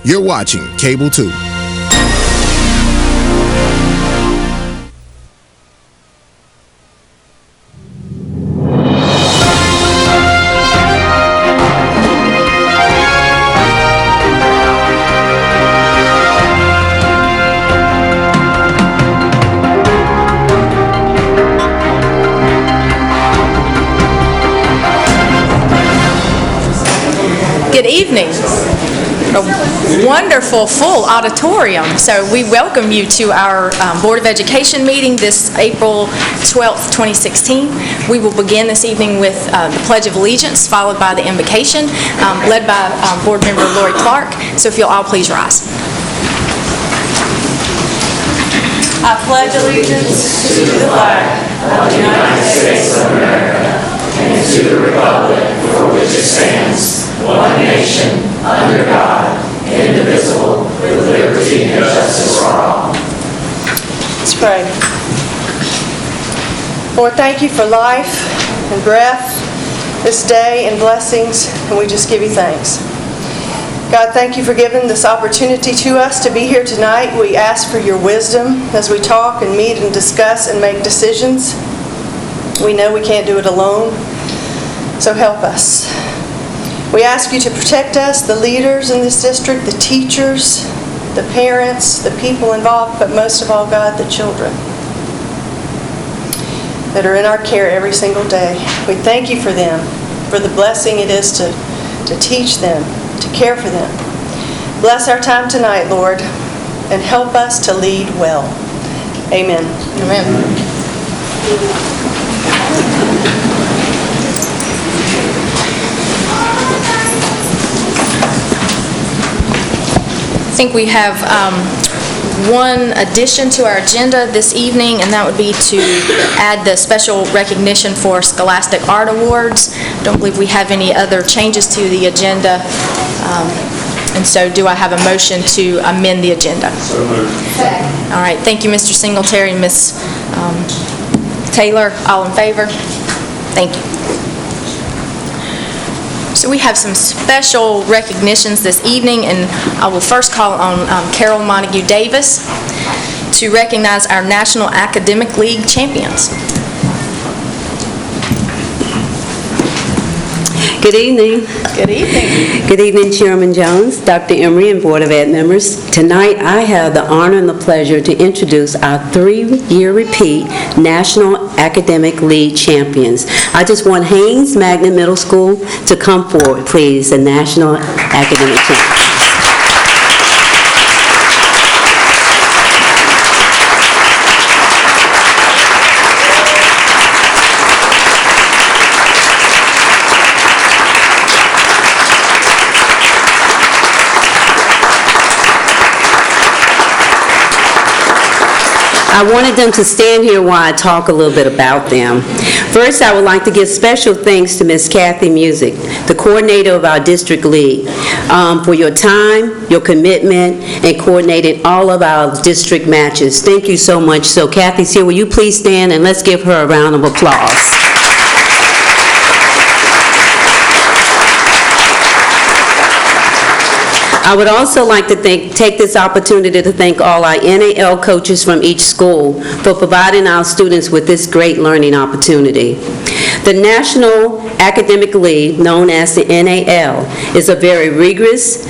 You're watching Cable 2. Good evening. A wonderful full auditorium. So we welcome you to our Board of Education meeting this April 12th, 2016. We will begin this evening with the Pledge of Allegiance, followed by the invocation, led by Board Member Lori Clark. So if you'll all please rise. I pledge allegiance to the flag of the United States of America and to the republic for which it stands, one nation, under God, indivisible, with liberty and justice for all. Let's pray. Lord, thank you for life and breath this day and blessings, and we just give you thanks. God, thank you for giving this opportunity to us to be here tonight. We ask for your wisdom as we talk and meet and discuss and make decisions. We know we can't do it alone, so help us. We ask you to protect us, the leaders in this district, the teachers, the parents, the people involved, but most of all, God, the children that are in our care every single day. We thank you for them, for the blessing it is to teach them, to care for them. Bless our time tonight, Lord, and help us to lead well. Amen. Amen. I think we have one addition to our agenda this evening, and that would be to add the special recognition for Scholastic Art Awards. I don't believe we have any other changes to the agenda, and so do I have a motion to amend the agenda? So moved. All right, thank you, Mr. Singletary, Ms. Taylor. All in favor? Thank you. So we have some special recognitions this evening, and I will first call on Carol Montague Davis to recognize our National Academic League champions. Good evening. Good evening. Good evening, Chairman Jones, Dr. Emery, and Board of Ed members. Tonight, I have the honor and the pleasure to introduce our 3-year repeat National Academic League champions. I just want Haynes Magnet Middle School to come forward, please, the National Academic champions. I wanted them to stand here while I talk a little bit about them. First, I would like to give special thanks to Ms. Kathy Music, the coordinator of our district league, for your time, your commitment, and coordinating all of our district matches. Thank you so much. So Kathy's here. Will you please stand and let's give her a round of applause. I would also like to take this opportunity to thank all our NAL coaches from each school for providing our students with this great learning opportunity. The National Academic League, known as the NAL, is a very rigorous,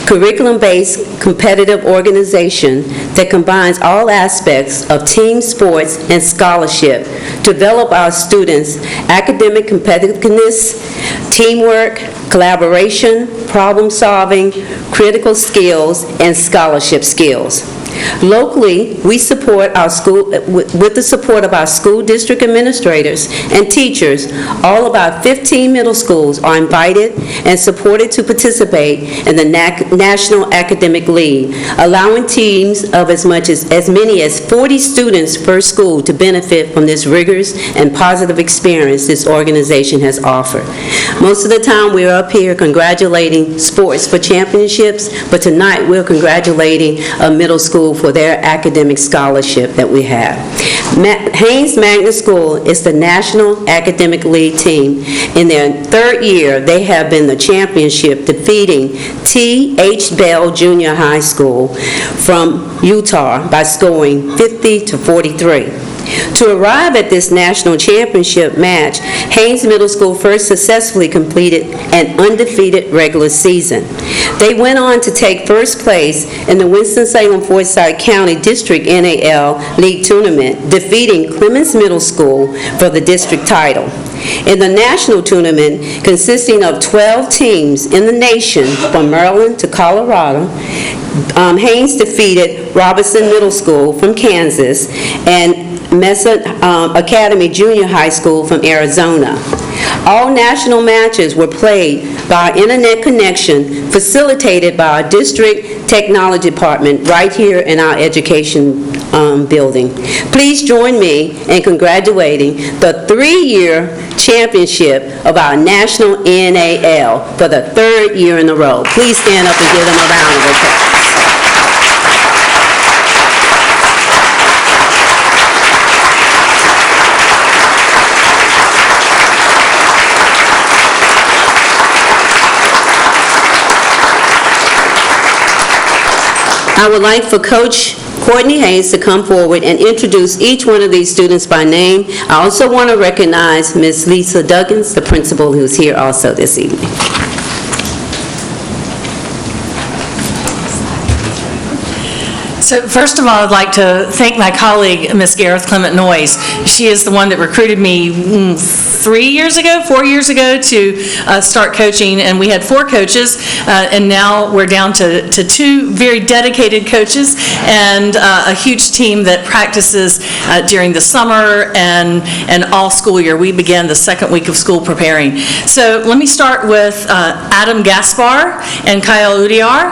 curriculum-based competitive organization that combines all aspects of team sports and scholarship to develop our students' academic competitiveness, teamwork, collaboration, problem-solving, critical skills, and scholarship skills. Locally, we support our school with the support of our school district administrators and teachers. All of our 15 middle schools are invited and supported to participate in the National Academic League, allowing teams of as many as 40 students per school to benefit from this rigorous and positive experience this organization has offered. Most of the time, we're up here congratulating sports for championships, but tonight we're congratulating a middle school School for their academic scholarship that we have. Haynes Magnet School is the National Academic League team. In their third year, they have been the championship, defeating T.H. Bell Junior High School from Utah by scoring 50-43. To arrive at this national championship match, Haynes Middle School first successfully completed an undefeated regular season. They went on to take first place in the Winston-Salem-Forsyth County District NAL League Tournament, defeating Clemens Middle School for the district title. In the national tournament, consisting of 12 teams in the nation from Maryland to Colorado, Haynes defeated Robertson Middle School from Kansas and Mesa Academy Junior High School from Arizona. All national matches were played by internet connection facilitated by our district technology department right here in our education building. Please join me in congratulating the 3-year championship of our national NAL for the 3rd year in a row. Please stand up and give them a round of applause. I would like for Coach Courtney Hayes to come forward and introduce each one of these students by name. I also want to recognize Ms. Lisa Duggins, the principal, who's here also this evening. So first of all, I'd like to thank my colleague, Ms. Gareth Clement Noyes. She is the one that recruited me 4 years ago to start coaching, and we had 4 coaches, and now we're down to 2 very dedicated coaches and a huge team that practices during the summer and all school year. We began the 2nd week of school preparing. So let me start with Adam Gaspar and Kyle Udiar.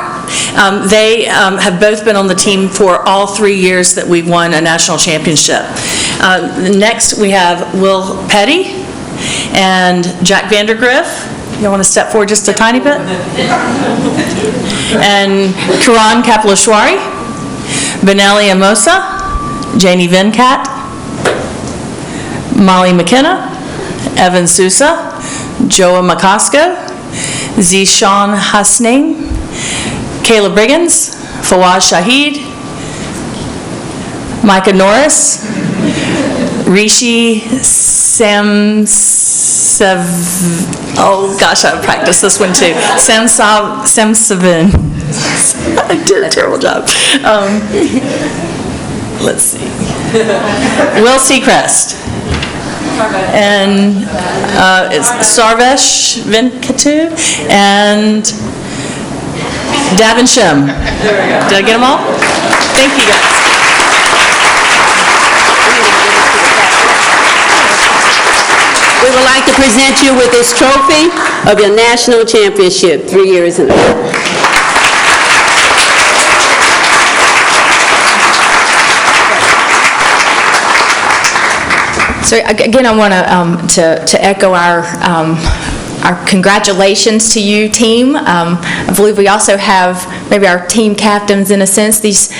They have both been on the team for all 3 years that we've won a national championship. Next, we have Will Petty and Jack Vandergriff. You want to step forward just a tiny bit? And Kiran Kapileshwari, Benelli Amosa, Janie Venkat, Molly McKenna, Evan Sousa, Joa McCosco, Zishan Hasnain, Kayla Briggins, Fawaz Shahid, Micah Norris, Rishi oh gosh, I practiced this one too. Samsavin. I did a terrible job. Let's see. Will Seacrest. And it's Sarvesh Venkatu and Davin Shem. Did I get them all? Thank you, guys. We would like to present you with this trophy of your national championship 3 years in a row. So again, I want to echo our congratulations to you, team. I believe we also have maybe our team captains in a sense. These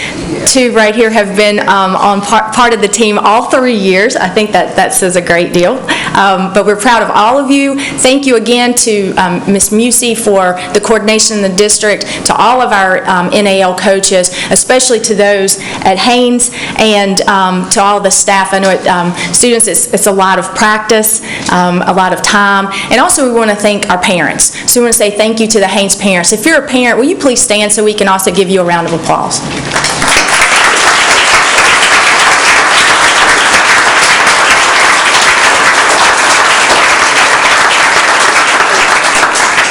2 right here have been on part of the team all 3 years. I think that says a great deal. But we're proud of all of you. Thank you again to Ms. Musey for the coordination in the district, to all of our NAL coaches, especially to those at Haynes, and to all the staff. I know students, it's a lot of practice, a lot of time, and also we want to thank our parents. So we want to say thank you to the Haynes parents. If you're a parent, will you please stand so we can also give you a round of applause?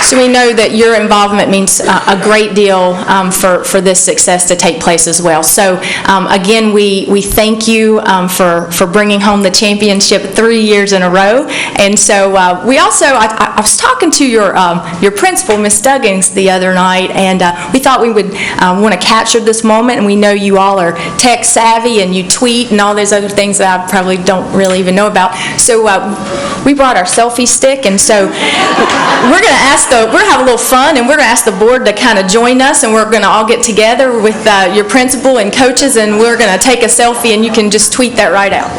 So we know that your involvement means a great deal for this success to take place as well. So again, we thank you for bringing home the championship 3 years in a row. And so we also, I was talking to your principal, Ms. Duggins, the other night, and we thought we would want to capture this moment. And we know you all are tech savvy and you tweet and all those other things that I probably don't really even know about. So we brought our selfie stick, and so we're going to ask the we're gonna have a little fun, and we're gonna ask the board to kind of join us, and we're gonna all get together with your principal and coaches, and we're gonna take a selfie, and you can just tweet that right out.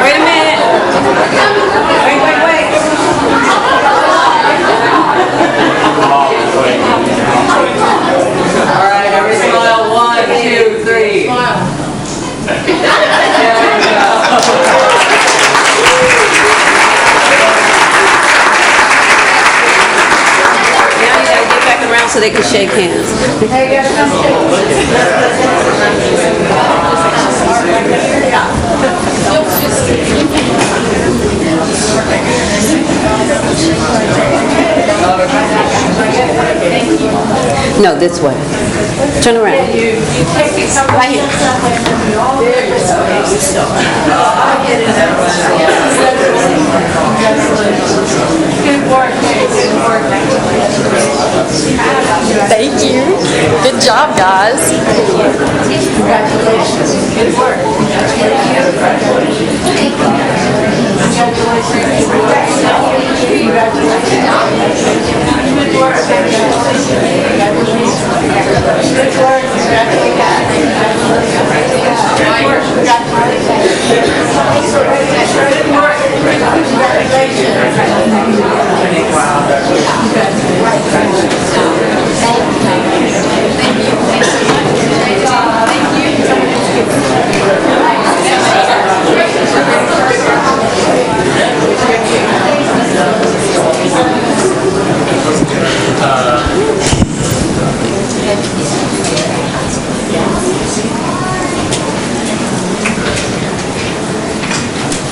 Wait a minute. Wait. All right, every smile. 1, 2, 3. Now you gotta get back around so they can shake hands. No, this way. Turn around. Right here. Thank you. Good job, guys. Congratulations. Good work.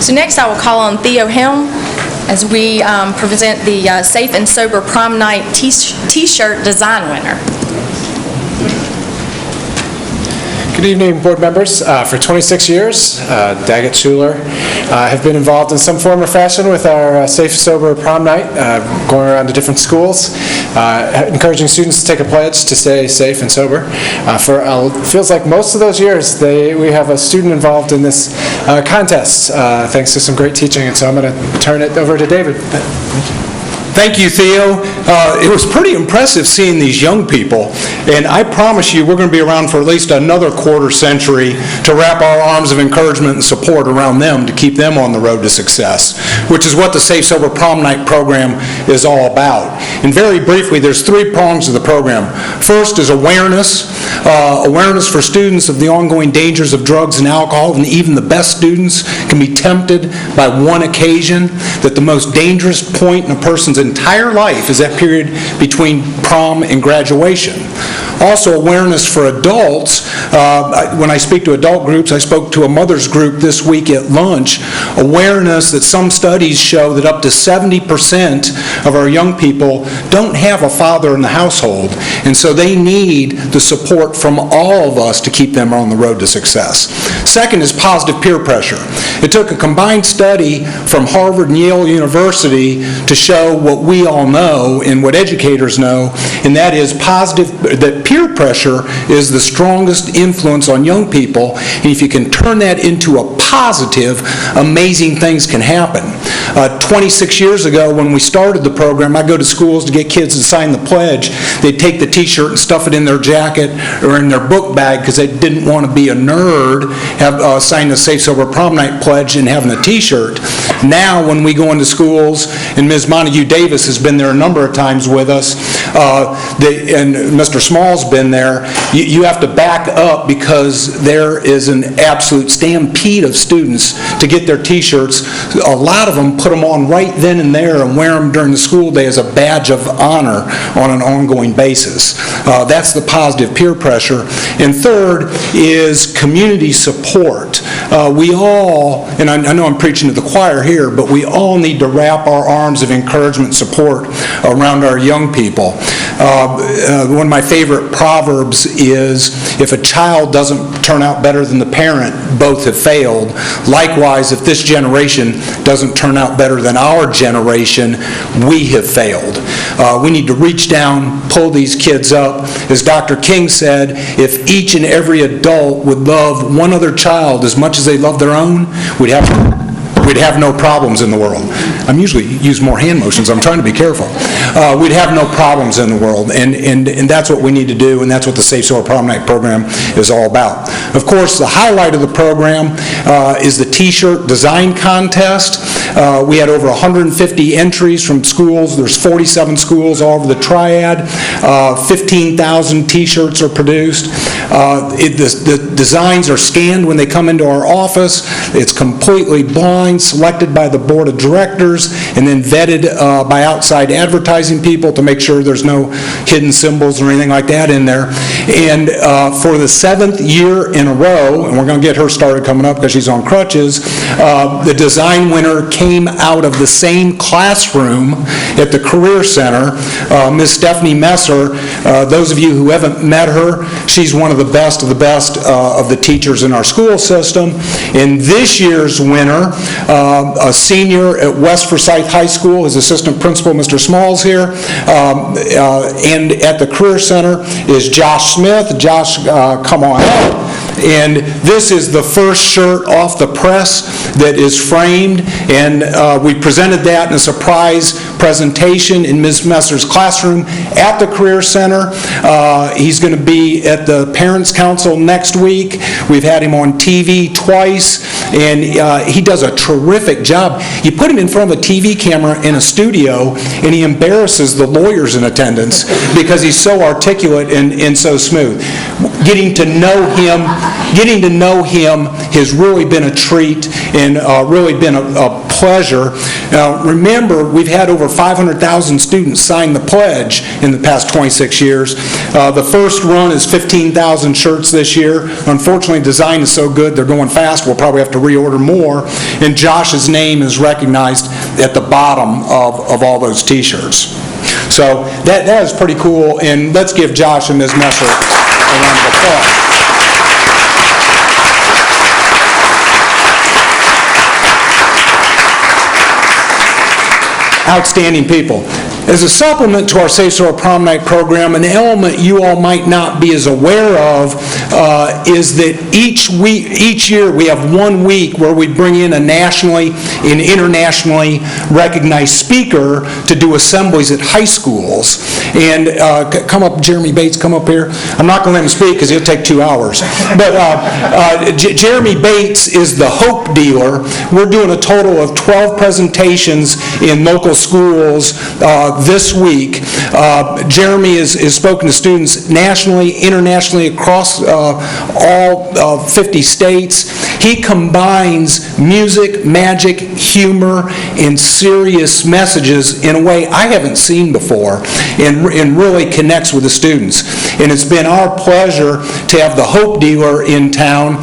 So next I will call on Theo Helm as we present the Safe and Sober Prom Night T-shirt design winner. Good evening, board members. For 26 years, Daggett Schuler have been involved in some form or fashion with our Safe Sober Prom Night, going around to different schools, encouraging students to take a pledge to stay safe and sober. For feels like most of those years, we have a student involved in this contest, thanks to some great teaching, and so I'm going to turn it over to David. Thank you, Theo. It was pretty impressive seeing these young people, and I promise you we're going to be around for at least another quarter century to wrap our arms of encouragement and support around them to keep them on the road to success, which is what the Safe Sober Prom Night program is all about. And very briefly, there's 3 prongs of the program. First is awareness for students of the ongoing dangers of drugs and alcohol, and even the best students can be tempted by one occasion, that the most dangerous point in a person's entire life is that period between prom and graduation. Also, awareness for adults. When I speak to adult groups, I spoke to a mother's group this week at lunch. Awareness that some studies show that up to 70% of our young people don't have a father in the household, and so they need the support from all of us to keep them on the road to success. Second is positive peer pressure. It took a combined study from Harvard and Yale University to show what we all know and what educators know, and that is that peer pressure is the strongest influence on young people, and if you can turn that into a positive, amazing things can happen. 26 years ago when we started the program, I'd go to schools to get kids to sign the pledge. They'd take the t-shirt and stuff it in their jacket or in their book bag because they didn't want to be a nerd, sign the Safe Sober Prom Night pledge and having a t-shirt. Now when we go into schools, and Ms. Montague Davis has been there a number of times with us, and Mr. Small's been there, you have to back up because there is an absolute stampede of students to get their t-shirts. A lot of them put them on right then and there and wear them during the school day as a badge of honor on an ongoing basis. That's the positive peer pressure. And third is community support. We all, and I know I'm preaching to the choir here, but we all need to wrap our arms of encouragement and support around our young people. One of my favorite proverbs is, if a child doesn't turn out better than the parent, both have failed. Likewise, if this generation doesn't turn out better than our generation, we have failed. We need to reach down, pull these kids up. As Dr. King said, if each and every adult would love one other child as much as they love their own, we'd have no problems in the world. I'm usually use more hand motions. I'm trying to be careful. We'd have no problems in the world, and that's what we need to do, and that's what the Safe Sober Prom Night program is all about. Of course, the highlight of the program is the T-shirt design contest. We had over 150 entries from schools. There's 47 schools all over the Triad. 15,000 T-shirts are produced. The designs are scanned when they come into our office. It's completely blind, selected by the board of directors, and then vetted by outside advertising people to make sure there's no hidden symbols or anything like that in there. And for the 7th year in a row, and we're going to get her started coming up because she's on crutches, the design winner came out of the same classroom at the Career Center. Ms. Stephanie Messer, those of you who haven't met her, she's one of the best of the teachers in our school system. And this year's winner, a senior at West Forsyth High School, his assistant principal, Mr. Smalls here, and at the Career Center is Josh Smith. Josh, come on up. And this is the first shirt off the press that is framed, and we presented that in a surprise presentation in Ms. Messer's classroom at the Career Center. He's going to be at the Parents Council next week. We've had him on TV twice, and he does a terrific job. You put him in front of a TV camera in a studio, and he embarrasses the lawyers in attendance because he's so articulate and so smooth. Getting to know him has really been a treat and really been a pleasure. Now, remember, we've had over 500,000 students sign the pledge in the past 26 years. The first run is 15,000 shirts this year. Unfortunately, design is so good, they're going fast. We'll probably have to reorder more. And Josh's name is recognized at the bottom of all those T-shirts. So that is pretty cool, and let's give Josh and Ms. Messer a round of applause. Outstanding people. As a supplement to our Safe Sober Prom Night program, an element you all might not be as aware of is that each year we have 1 week where we bring in a nationally and internationally recognized speaker to do assemblies at high schools. And come up, Jeremy Bates, come up here. I'm not going to let him speak because he'll take 2 hours. But Jeremy Bates is the hope dealer. We're doing a total of 12 presentations in local schools this week. Jeremy has spoken to students nationally, internationally, across all 50 states. He combines music, magic, humor, and serious messages in a way I haven't seen before, and really connects with the students. And it's been our pleasure to have the Hope Dealer in town.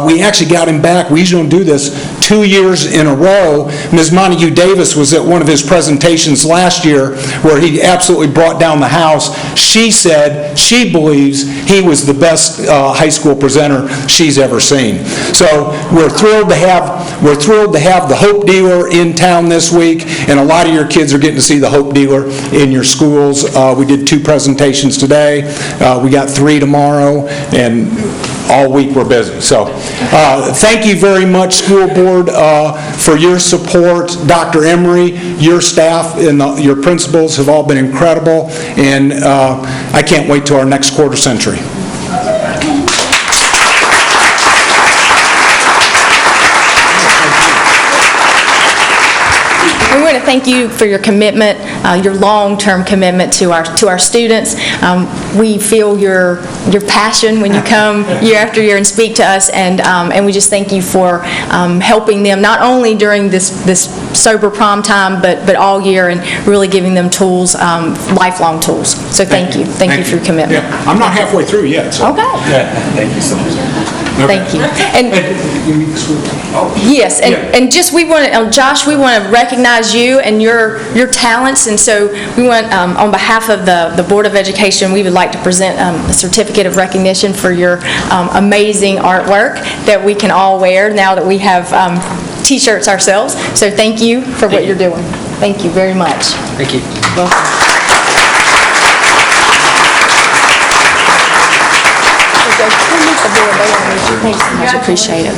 We actually got him back. We usually don't do this 2 years in a row. Ms. Montague Davis was at one of his presentations last year where he absolutely brought down the house. She said she believes he was the best high school presenter she's ever seen. So we're thrilled to have the Hope Dealer in town this week, and a lot of your kids are getting to see the Hope Dealer in your schools. We did 2 presentations today. We got 3 tomorrow, and all week we're busy. So thank you very much, school board, for your support. Dr. Emery, your staff, and your principals have all been incredible, and I can't wait till our next quarter century. We want to thank you for your commitment, your long-term commitment to our students. We feel your passion when you come year after year and speak to us, and we just thank you for helping them, not only during this sober prom time, but all year, and really giving them tools, lifelong tools. So thank you. Thank you for your commitment. Yeah, I'm not halfway through yet, so. Okay. Thank you so much. Thank you. And yes, and just we want to, Josh, we want to recognize you and your talents, and so we want, on behalf of the Board of Education, we would like to present a certificate of recognition for your amazing artwork that we can all wear now that we have T-shirts ourselves. So thank you for what you're doing. Thank you very much. Thank you. Welcome. Thanks so much. Appreciate it.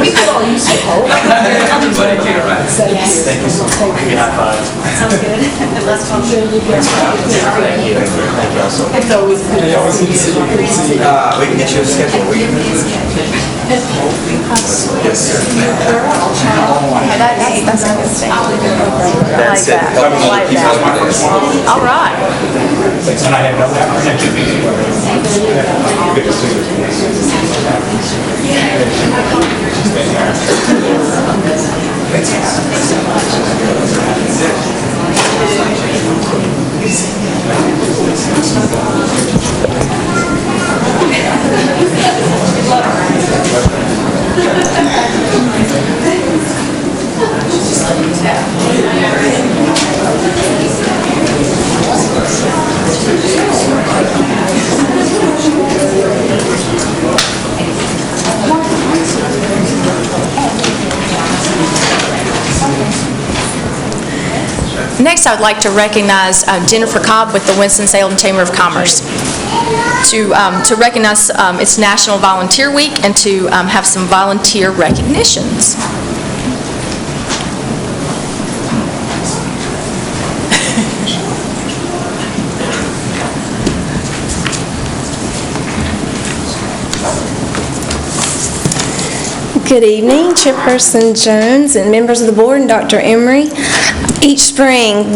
We could all use some help. Yes. Thank you so much. Give me a high five. Sounds good. Let's talk. Thank you. It's always good. We can get you a schedule. Yes, sir. That's a good thing. I like that. I like that. All right. And I have no apprehension. Good to see you. Next, I would like to recognize Jennifer Cobb with the Winston-Salem Chamber of Commerce to recognize it's National Volunteer Week and to have some volunteer recognitions. Good evening, Chairperson Jones and members of the board and Dr. Emery. Each spring,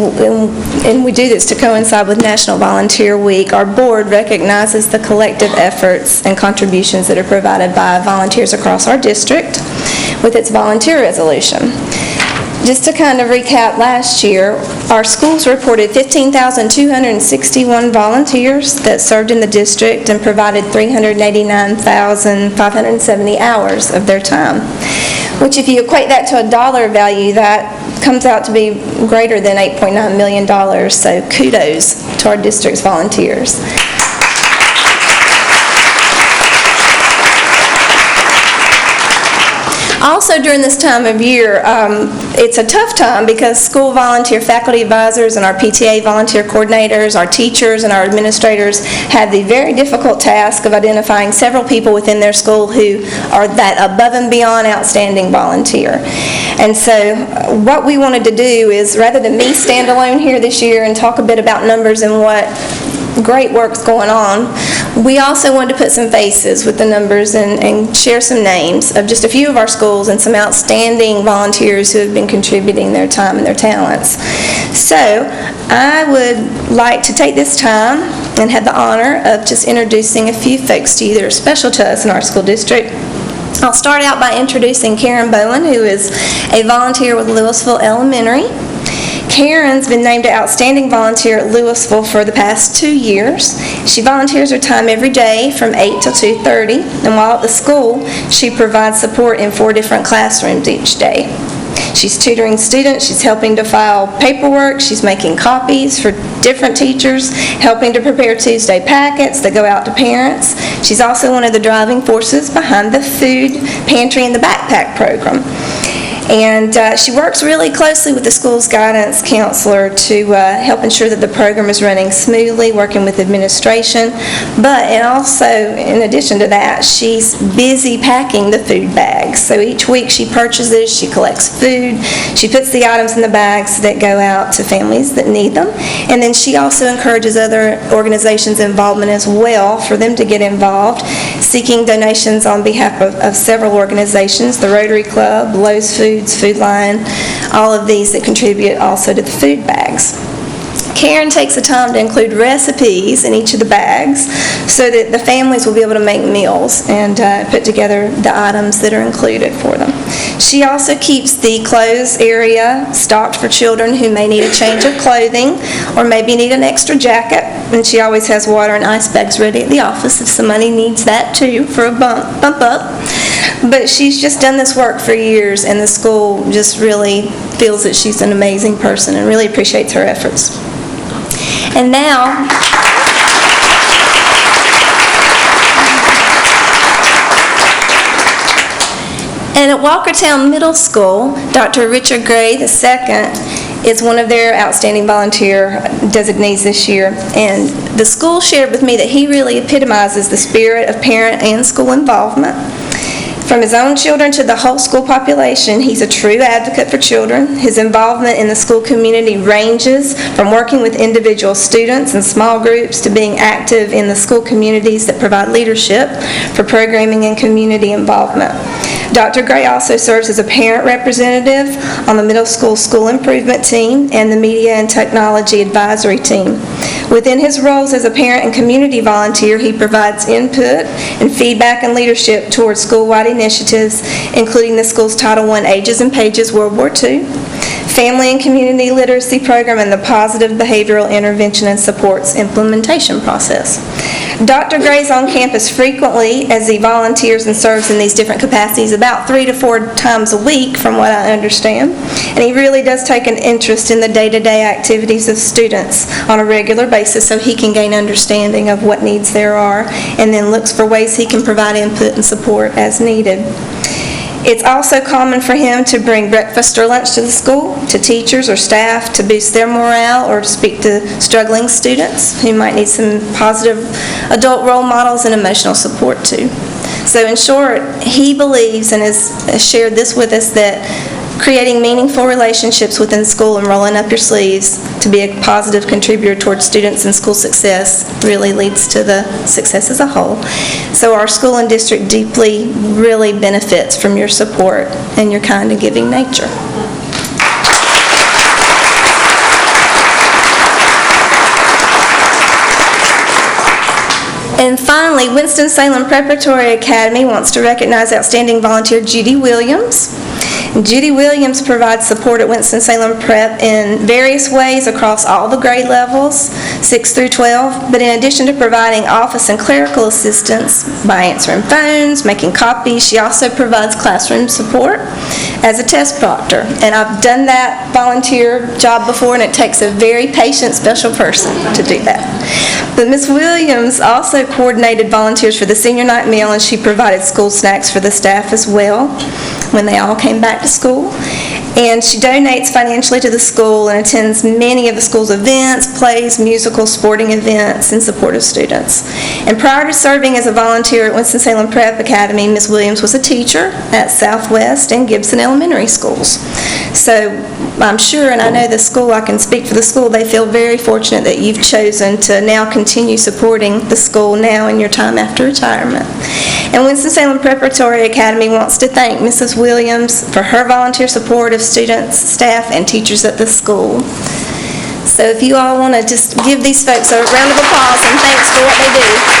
and we do this to coincide with National Volunteer Week, our board recognizes the collective efforts and contributions that are provided by volunteers across our district with its volunteer resolution. Just to kind of recap last year, our schools reported 15,261 volunteers that served in the district and provided 389,570 hours of their time, which if you equate that to a dollar value, that comes out to be greater than $8.9 million, so kudos to our district's volunteers. Also, during this time of year, it's a tough time because school volunteer faculty advisors and our PTA volunteer coordinators, our teachers and our administrators have the very difficult task of identifying several people within their school who are that above and beyond outstanding volunteer. And so what we wanted to do is, rather than me stand alone here this year and talk a bit about numbers and what great work's going on, we also wanted to put some faces with the numbers and share some names of just a few of our schools and some outstanding volunteers who have been contributing their time and their talents. So I would like to take this time and have the honor of just introducing a few folks to you that are special to us in our school district. I'll start out by introducing Karen Bowen, who is a volunteer with Louisville Elementary. Karen's been named an Outstanding Volunteer at Louisville for the past 2 years. She volunteers her time every day from 8 till 2:30, and while at the school, she provides support in 4 different classrooms each day. She's tutoring students, she's helping to file paperwork, she's making copies for different teachers, helping to prepare Tuesday packets that go out to parents. She's also one of the driving forces behind the food pantry and the backpack program. And she works really closely with the school's guidance counselor to help ensure that the program is running smoothly, working with administration. And also, in addition to that, she's busy packing the food bags. So each week she purchases, she collects food, she puts the items in the bags that go out to families that need them. And then she also encourages other organizations' involvement as well for them to get involved, seeking donations on behalf of several organizations, the Rotary Club, Lowe's Foods, Food Line, all of these that contribute also to the food bags. Karen takes the time to include recipes in each of the bags so that the families will be able to make meals and put together the items that are included for them. She also keeps the clothes area stocked for children who may need a change of clothing or maybe need an extra jacket, and she always has water and ice bags ready at the office if somebody needs that too for a bump up. But she's just done this work for years, and the school just really feels that she's an amazing person and really appreciates her efforts. And now, and at Walkertown Middle School, Dr. Richard Gray II is one of their outstanding volunteer designees this year. And the school shared with me that he really epitomizes the spirit of parent and school involvement. From his own children to the whole school population, he's a true advocate for children. His involvement in the school community ranges from working with individual students and small groups to being active in the school communities that provide leadership for programming and community involvement. Dr. Gray also serves as a parent representative on the middle school school improvement team and the media and technology advisory team. Within his roles as a parent and community volunteer, he provides input and feedback and leadership towards school-wide initiatives, including the school's Title I Ages and Pages World War II, Family and Community Literacy Program, and the Positive Behavioral Intervention and Supports implementation process. Dr. Gray's on campus frequently as he volunteers and serves in these different capacities about 3 to 4 times a week, from what I understand. And he really does take an interest in the day-to-day activities of students on a regular basis so he can gain understanding of what needs there are, and then looks for ways he can provide input and support as needed. It's also common for him to bring breakfast or lunch to the school, to teachers or staff, to boost their morale or to speak to struggling students who might need some positive adult role models and emotional support too. So in short, he believes and has shared this with us that creating meaningful relationships within school and rolling up your sleeves to be a positive contributor towards students and school success really leads to the success as a whole. So our school and district deeply really benefits from your support and your kind and giving nature. And finally, Winston-Salem Preparatory Academy wants to recognize outstanding volunteer Judy Williams. Judy Williams provides support at Winston-Salem Prep in various ways across all the grade levels, 6 through 12, but in addition to providing office and clerical assistance by answering phones, making copies, she also provides classroom support as a test proctor. And I've done that volunteer job before, and it takes a very patient, special person to do that. But Ms. Williams also coordinated volunteers for the senior night meal, and she provided school snacks for the staff as well when they all came back to school. And she donates financially to the school and attends many of the school's events, plays, musicals, sporting events in support of students. And prior to serving as a volunteer at Winston-Salem Prep Academy, Ms. Williams was a teacher at Southwest and Gibson Elementary Schools. So I'm sure, and I know the school, I can speak for the school, they feel very fortunate that you've chosen to now continue supporting the school now in your time after retirement. And Winston-Salem Preparatory Academy wants to thank Mrs. Williams for her volunteer support of students, staff, and teachers at the school. So if you all want to just give these folks a round of applause and thanks for what they do.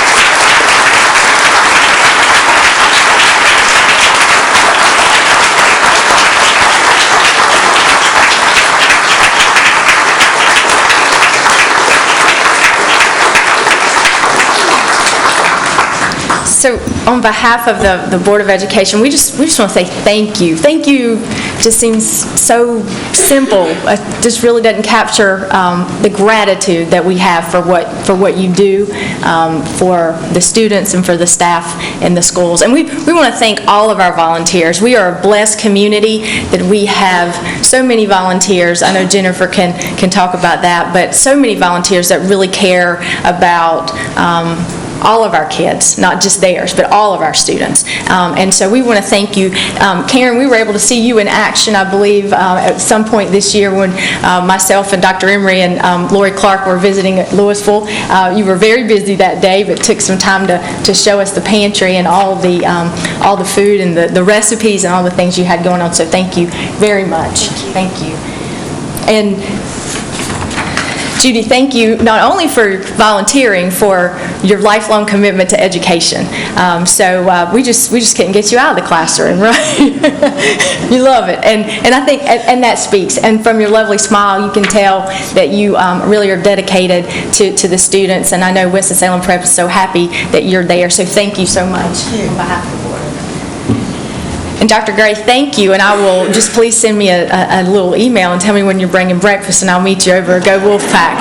So on behalf of the Board of Education, we just want to say thank you. Thank you just seems so simple. It just really doesn't capture the gratitude that we have for what you do for the students and for the staff in the schools. And we want to thank all of our volunteers. We are a blessed community that we have so many volunteers. I know Jennifer can talk about that, but so many volunteers that really care about all of our kids, not just theirs, but all of our students. And so we want to thank you. Karen, we were able to see you in action, I believe, at some point this year when myself and Dr. Emery and Lori Clark were visiting at Louisville. You were very busy that day, but took some time to show us the pantry and all the food and the recipes and all the things you had going on. So thank you very much. Thank you. And Judy, thank you not only for volunteering, for your lifelong commitment to education. We just couldn't get you out of the classroom, right? You love it, and I think and that speaks. And from your lovely smile, you can tell that you really are dedicated to the students. And I know Winston-Salem Prep is so happy that you're there. So thank you so much on behalf of the board. And Dr. Gray, thank you, and I will just please send me a little email and tell me when you're bringing breakfast, and I'll meet you over at Go Wolfpack.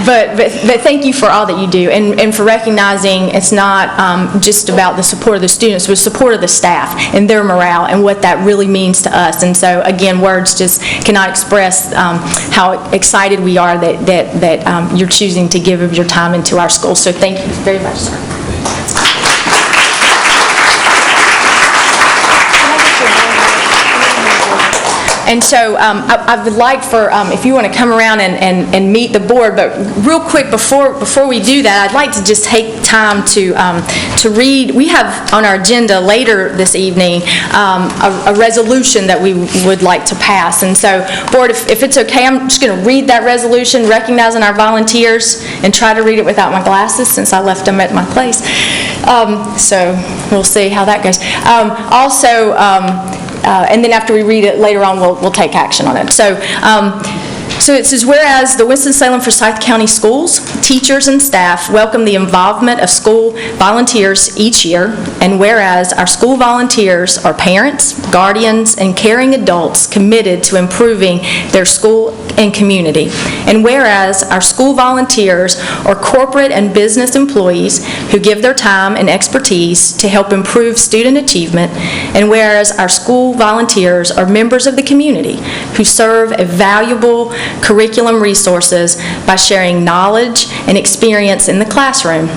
But thank you for all that you do, and for recognizing it's not just about the support of the students, but support of the staff and their morale and what that really means to us. And so, again, words just cannot express how excited we are that you're choosing to give of your time into our school. So thank you very much, sir. And so I would like for, if you want to come around and meet the board, but real quick, before we do that, I'd like to just take time to read. We have on our agenda later this evening a resolution that we would like to pass. And so, board, if it's okay, I'm just going to read that resolution, recognizing our volunteers, and try to read it without my glasses since I left them at my place. So we'll see how that goes. And then after we read it later on, we'll take action on it. So it says, whereas the Winston-Salem Forsyth County Schools, teachers and staff welcome the involvement of school volunteers each year, and whereas our school volunteers are parents, guardians, and caring adults committed to improving their school and community, and whereas our school volunteers are corporate and business employees who give their time and expertise to help improve student achievement, and whereas our school volunteers are members of the community who serve a valuable curriculum resources by sharing knowledge and experience in the classroom.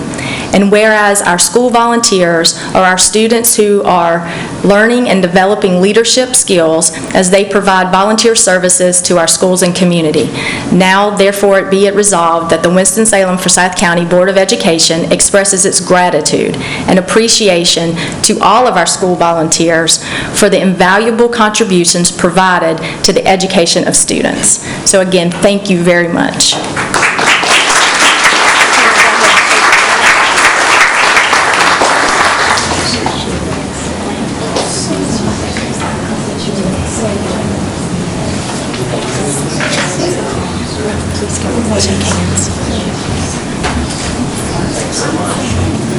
And whereas our school volunteers are our students who are learning and developing leadership skills as they provide volunteer services to our schools and community. Now, therefore, it be it resolved that the Winston-Salem Forsyth County Board of Education expresses its gratitude and appreciation to all of our school volunteers for the invaluable contributions provided to the education of students. So again, thank you very much.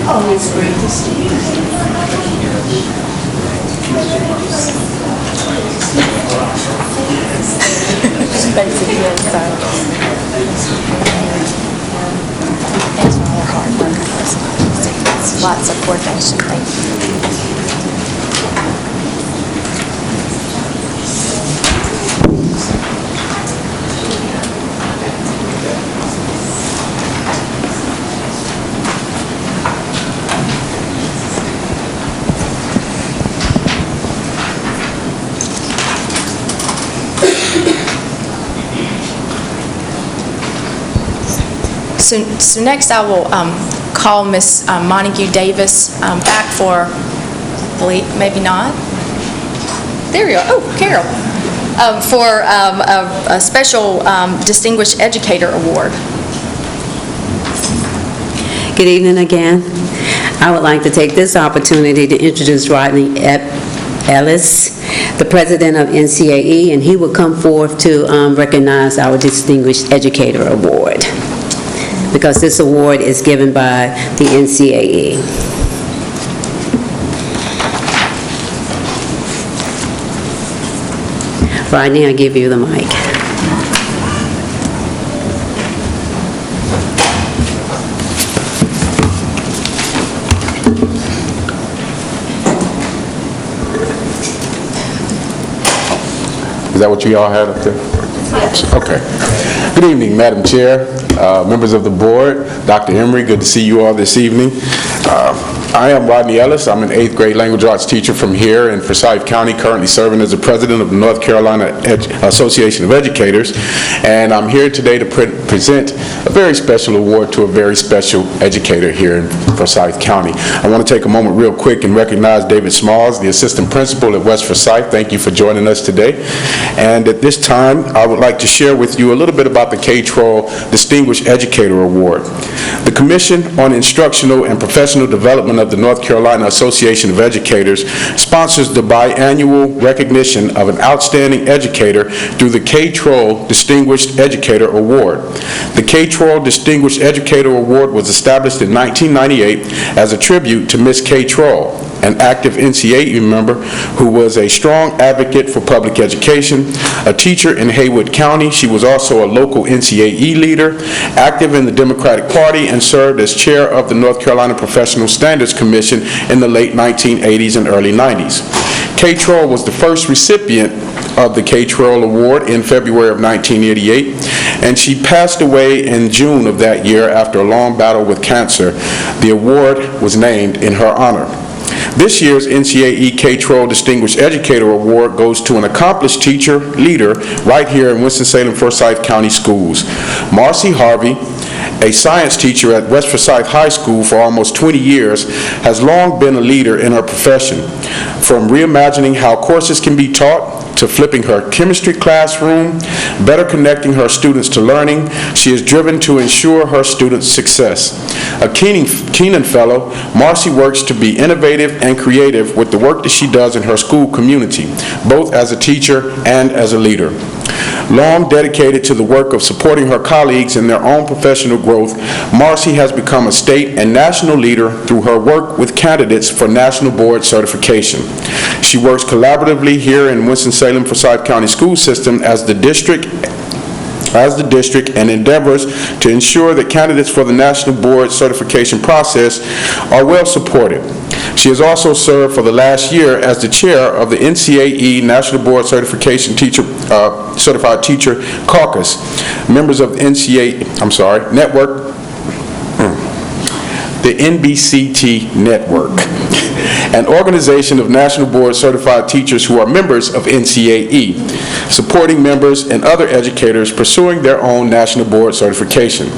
Oh, it's great to see you. Basically, yes, thanks for all your hard work. Lots of coordination. Thank you. So next I will call Ms. Montague Davis back for, maybe not. There you are. Oh, Carol. For a special Distinguished Educator Award. Good evening again. I would like to take this opportunity to introduce Rodney Ellis, the president of NCAE, and he will come forth to recognize our Distinguished Educator Award, because this award is given by the NCAE. Rodney, I give you the mic. Is that what you all had up there? Okay. Good evening, Madam Chair, members of the board, Dr. Emery, good to see you all this evening. I am Rodney Ellis. I'm an 8th grade language arts teacher from here in Forsyth County, currently serving as the president of the North Carolina Association of Educators. And I'm here today to present a very special award to a very special educator here in Forsyth County. I want to take a moment real quick and recognize David Smalls, the assistant principal at West Forsyth. Thank you for joining us today. And at this time, I would like to share with you a little bit about the K-12 Distinguished Educator Award. The Commission on Instructional and Professional Development of the North Carolina Association of Educators sponsors the biannual recognition of an outstanding educator through the K-12 Distinguished Educator Award. The K-12 Distinguished Educator Award was established in 1998 as a tribute to Miss K-12, an active NCAE member who was a strong advocate for public education, a teacher in Haywood County. She was also a local NCAE leader, active in the Democratic Party, and served as chair of the North Carolina Professional Standards Commission in the late 1980s and early 90s. K-12 was the first recipient of the K-12 Award in February of 1988, and she passed away in June of that year after a long battle with cancer. The award was named in her honor. This year's NCAE K-12 Distinguished Educator Award goes to an accomplished teacher, leader, right here in Winston-Salem Forsyth County Schools. Marcy Harvey, a science teacher at West Forsyth High School for almost 20 years, has long been a leader in her profession. From reimagining how courses can be taught, to flipping her chemistry classroom, better connecting her students to learning, she is driven to ensure her students' success. A Kenan Fellow, Marcy works to be innovative and creative with the work that she does in her school community, both as a teacher and as a leader. Long dedicated to the work of supporting her colleagues in their own professional growth, Marcy has become a state and national leader through her work with candidates for national board certification. She works collaboratively here in Winston-Salem Forsyth County School System as the district and endeavors to ensure that candidates for the National Board Certification process are well supported. She has also served for the last year as the chair of the NCAE National Board Certification Certified Teacher Caucus. Members of the the NBCT Network, an organization of National Board Certified Teachers who are members of NCAE, supporting members and other educators pursuing their own National Board certification.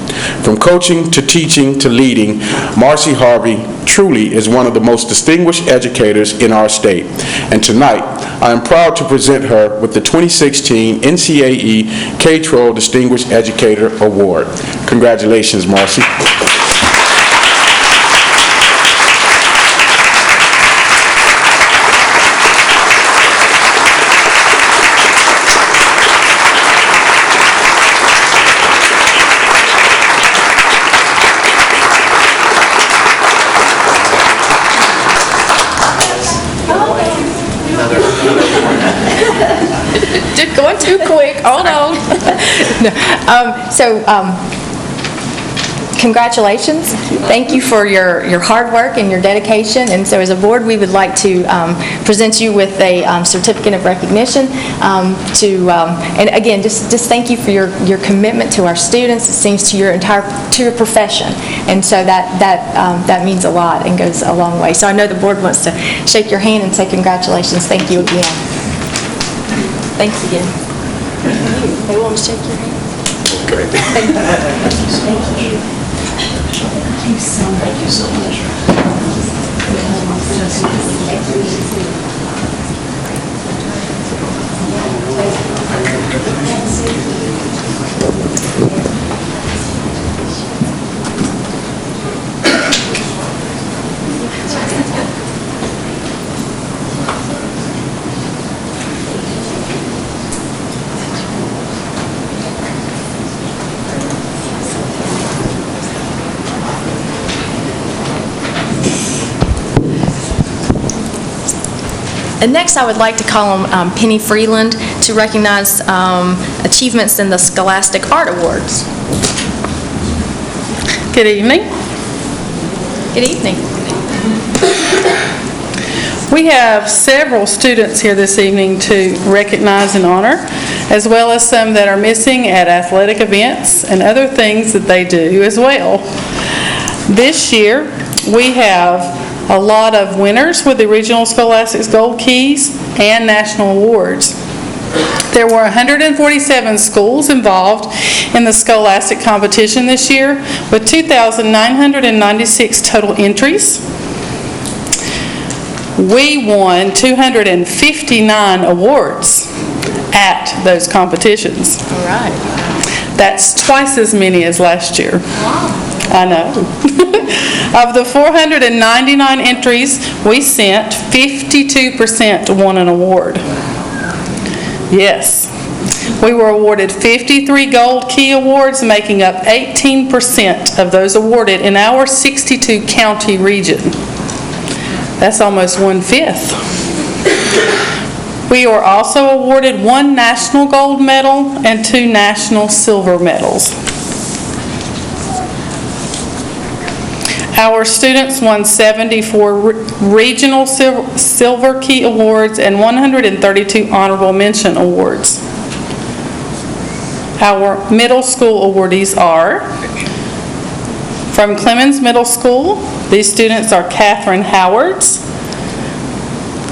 From coaching to teaching to leading, Marcy Harvey truly is one of the most distinguished educators in our state. And tonight, I am proud to present her with the 2016 NCAE K-12 Distinguished Educator Award. Congratulations, Marcy. Just going too quick, hold on. Congratulations. Thank you for your hard work and your dedication. And so as a board, we would like to present you with a certificate of recognition and again, just thank you for your commitment to our students. It seems to your profession. And so that means a lot and goes a long way. So I know the board wants to shake your hand and say congratulations. Thank you again. Thanks again. They want to shake your hand. Great. Thank you. Thank you so much. Thank you so much. And next, I would like to call on Penny Freeland to recognize achievements in the Scholastic Art Awards. Good evening. Good evening. We have several students here this evening to recognize and honor, as well as some that are missing at athletic events and other things that they do as well. This year, we have a lot of winners with the Regional Scholastics Gold Keys and national awards. There were 147 schools involved in the Scholastic competition this year, with 2,996 total entries. We won 259 awards at those competitions. All right. That's twice as many as last year. I know. Of the 499 entries we sent, 52% won an award. Yes. We were awarded 53 Gold Key Awards, making up 18% of those awarded in our 62-county region. That's almost 1/5. We were also awarded 1 national gold medal and 2 national silver medals. Our students won 74 regional Silver Key Awards and 132 honorable mention awards. Our middle school awardees are from Clemens Middle School. These students are Catherine Howards,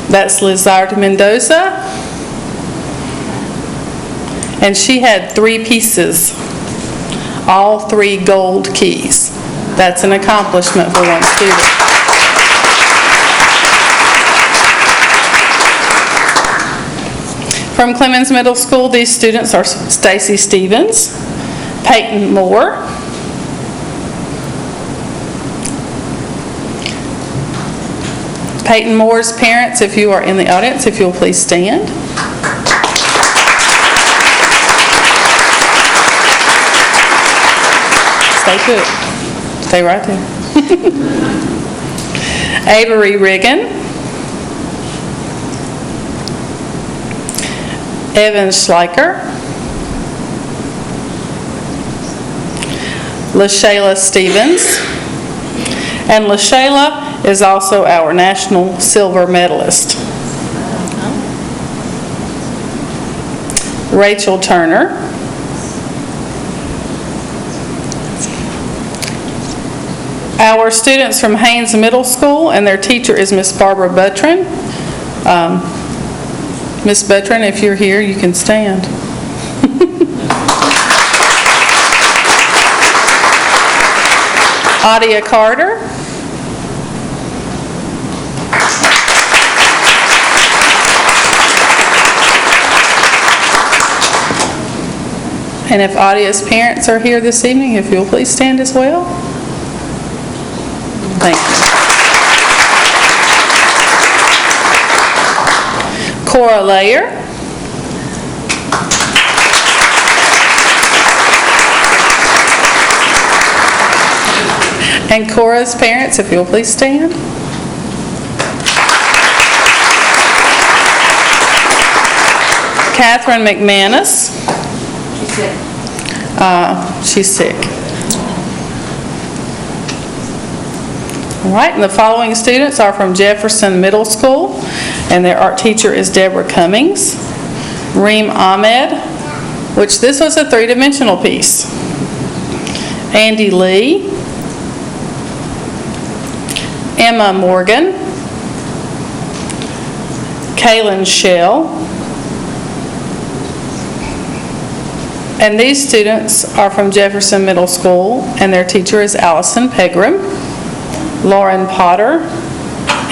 that's Lizard Mendoza, and she had 3 pieces, all 3 gold keys. That's an accomplishment for one student. From Clemens Middle School, these students are Stacy Stevens, Peyton Moore, Peyton Moore's parents, if you are in the audience, if you'll please stand. Stay put. Stay right there. Avery Riggin, Evan Schleicher, LaShayla Stevens, and LaShayla is also our national silver medalist. Rachel Turner, our students from Haynes Middle School, and their teacher is Miss Barbara Buttrin. Miss Buttrin, if you're here, you can stand. Adia Carter. And if Adia's parents are here this evening, if you'll please stand as well. Thank you. Cora Layer. And Cora's parents, if you'll please stand. Catherine McManus. She's sick. All right, and the following students are from Jefferson Middle School, and their art teacher is Deborah Cummings. Reem Ahmed, which this was a 3-dimensional piece. Andy Lee. Emma Morgan. Kaylin Shell. And these students are from Jefferson Middle School, and their teacher is Allison Pegram, Lauren Potter,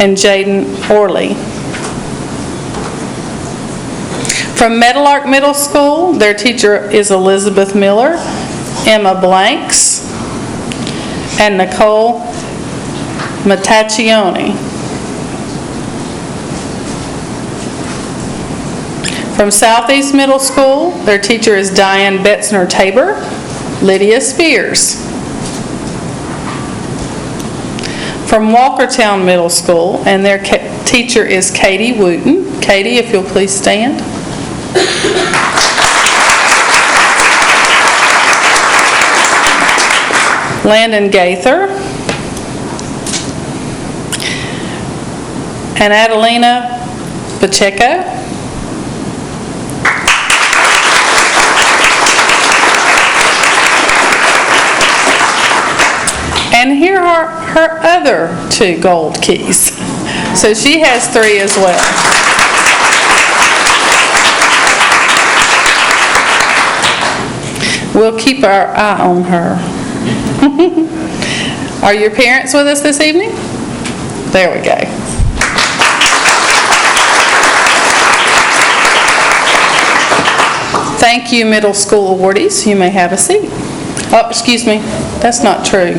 and Jaden Orley. From Meadowlark Middle School, their teacher is Elizabeth Miller, Emma Blanks, and Nicole Mataccioni. From Southeast Middle School, their teacher is Diane Betzner-Tabor, Lydia Spears. From Walkertown Middle School, and their teacher is Katie Wooten. Katie, if you'll please stand. Landon Gaither. And Adelina Pacheco. And here are her other 2 gold keys. So she has 3 as well. We'll keep our eye on her. Are your parents with us this evening? There we go. Thank you, middle school awardees. You may have a seat. Oh, excuse me. That's not true.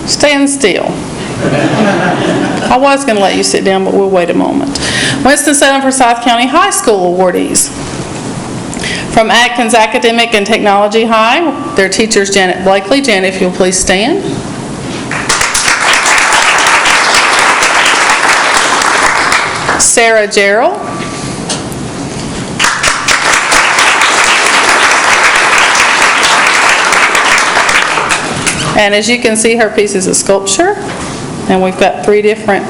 Stand still. I was going to let you sit down, but we'll wait a moment. Winston-Salem Forsyth County High School awardees. From Atkins Academic and Technology High, their teachers Janet Blakely. Janet, if you'll please stand. Sarah Gerald. And as you can see, her piece is a sculpture, and we've got 3 different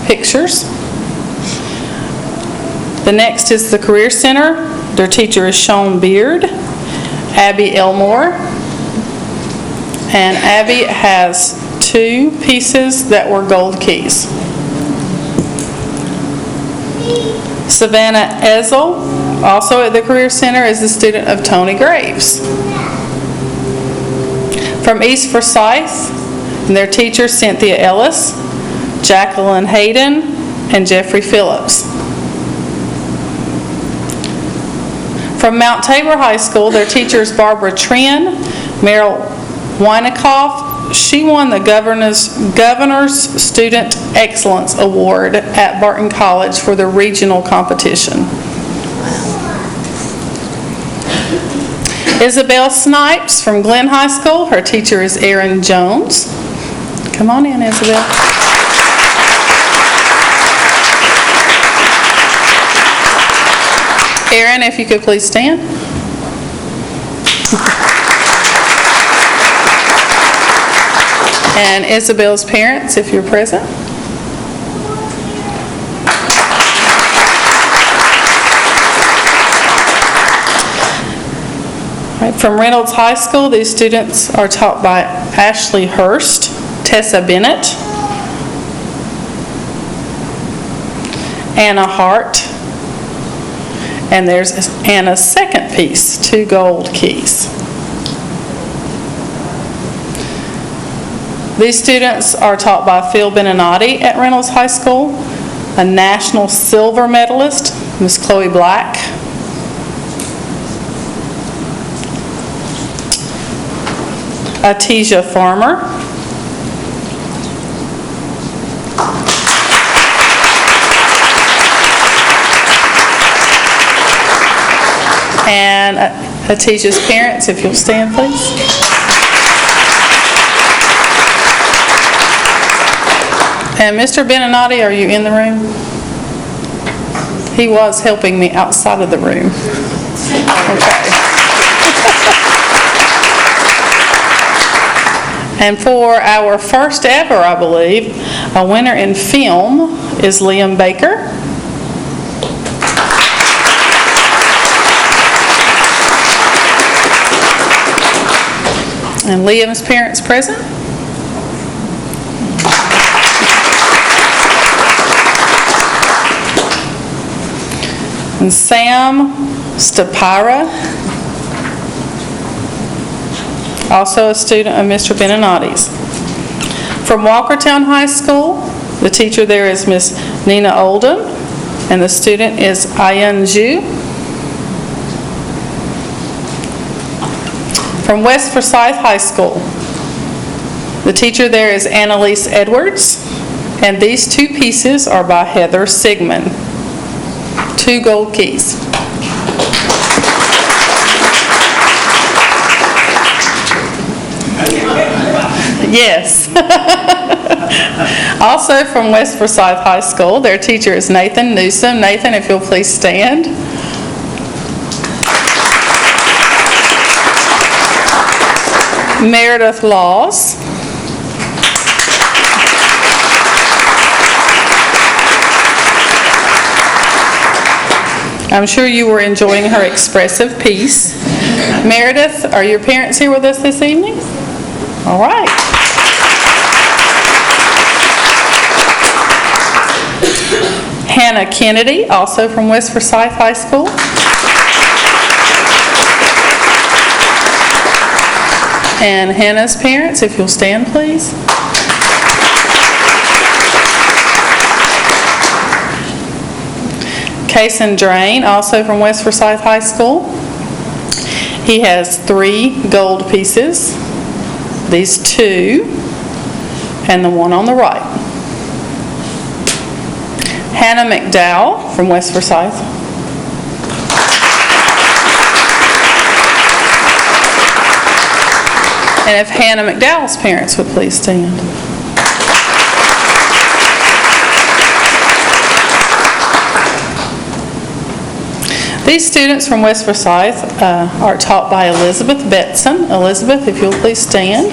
pictures. The next is the Career Center. Their teacher is Sean Beard, Abby Elmore, and Abby has 2 pieces that were gold keys. Savannah Ezel, also at the Career Center, is the student of Tony Graves. From East Forsyth, and their teachers Cynthia Ellis, Jacqueline Hayden, and Jeffrey Phillips. From Mount Tabor High School, their teachers Barbara Trin, Meryl Wynikoff. She won the Governor's Student Excellence Award at Barton College for the regional competition. Isabel Snipes from Glenn High School. Her teacher is Erin Jones. Come on in, Isabel. Erin, if you could please stand. And Isabel's parents, if you're present. From Reynolds High School, these students are taught by Ashley Hurst, Tessa Bennett, Anna Hart, and there's Anna's second piece, 2 gold keys. These students are taught by Phil Beninati at Reynolds High School, a national silver medalist, Miss Chloe Black, Atijah Farmer, and Atijah's parents, if you'll stand, please. And Mr. Beninati, are you in the room? He was helping me outside of the room. Okay. And for our first ever, I believe, a winner in film is Liam Baker. And Liam's parents present. And Sam Stapira, also a student of Mr. Beninati's. From Walkertown High School, the teacher there is Miss Nina Oldham, and the student is Ayan Zhu. From West Forsyth High School, the teacher there is Annalise Edwards, and these 2 pieces are by Heather Sigmund. 2 gold keys. Yes. Also from West Forsyth High School, their teacher is Nathan Newsom. Nathan, if you'll please stand. Meredith Laws. I'm sure you were enjoying her expressive piece. Meredith, are your parents here with us this evening? All right. Hannah Kennedy, also from West Forsyth High School. And Hannah's parents, if you'll stand, please. Kason Drain, also from West Forsyth High School. He has 3 gold pieces, these 2, and the one on the right. Hannah McDowell from West Forsyth. And if Hannah McDowell's parents would please stand. These students from West Forsyth are taught by Elizabeth Betson. Elizabeth, if you'll please stand.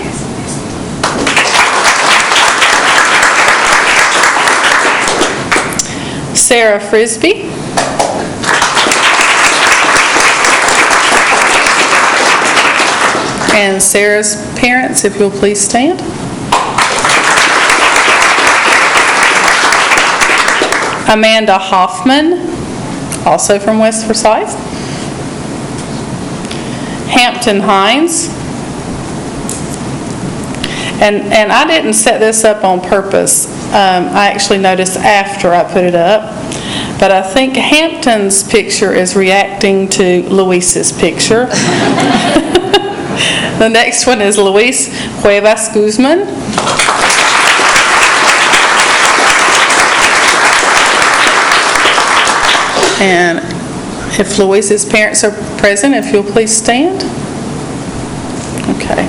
Sarah Frisbee. And Sarah's parents, if you'll please stand. Amanda Hoffman, also from West Forsyth. Hampton Hines. And I didn't set this up on purpose. I actually noticed after I put it up. But I think Hampton's picture is reacting to Luis's picture. The next one is Luis Cuevas Guzman. And if Luis's parents are present, if you'll please stand. Okay.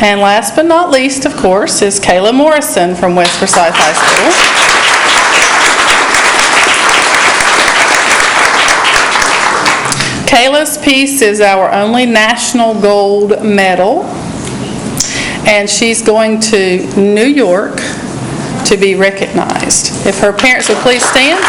And last but not least, of course, is Kayla Morrison from West Forsyth High School. Kayla's piece is our only national gold medal, and she's going to New York to be recognized. If her parents would please stand.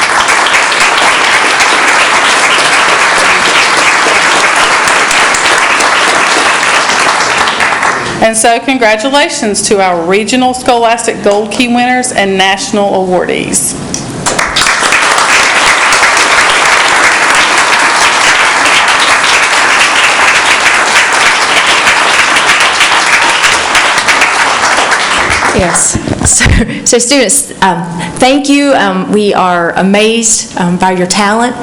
And so congratulations to our regional Scholastic Gold Key winners and national awardees. Yes. So students, thank you. We are amazed by your talent.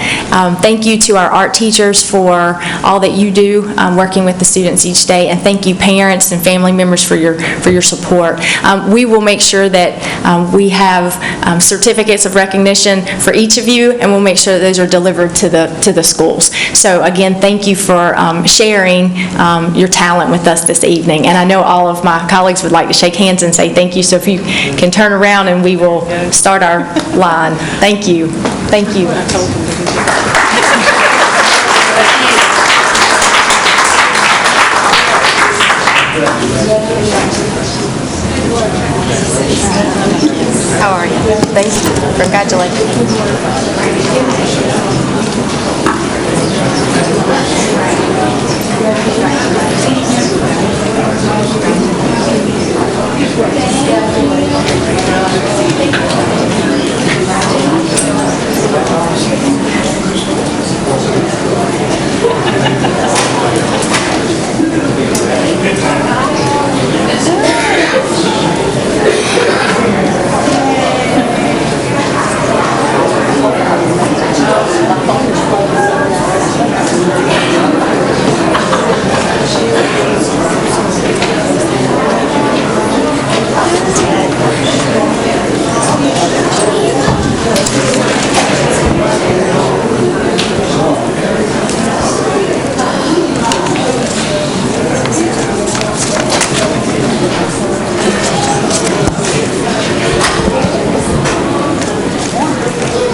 Thank you to our art teachers for all that you do working with the students each day, and thank you parents and family members for your support. We will make sure that we have certificates of recognition for each of you, and we'll make sure that those are delivered to the schools. So again, thank you for sharing your talent with us this evening. And I know all of my colleagues would like to shake hands and say thank you. So if you can turn around and we will start our line. Thank you. Thank you. How are you? Thanks. Congratulations.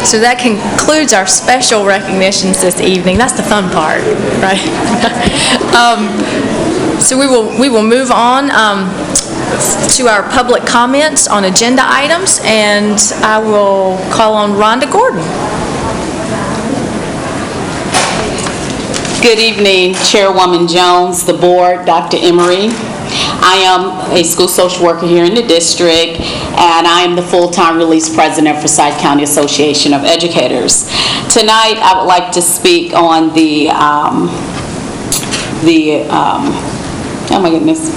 So that concludes our special recognitions this evening. That's the fun part, right? So we will move on to our public comments on agenda items, and I will call on Rhonda Gordon. Good evening, Chairwoman Jones, the board, Dr. Emery. I am a school social worker here in the district, and I am the full-time release president for Forsyth County Association of Educators. Tonight, I would like to speak on the the, oh my goodness,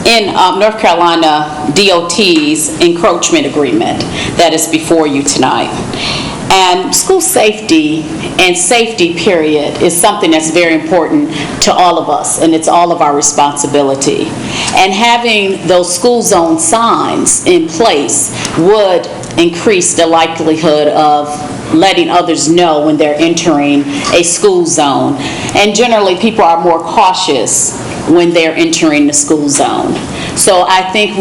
in North Carolina DOT's encroachment agreement that is before you tonight. And school safety and safety, period, is something that's very important to all of us, and it's all of our responsibility. And having those school zone signs in place would increase the likelihood of letting others know when they're entering a school zone. And generally, people are more cautious when they're entering the school zone. So I think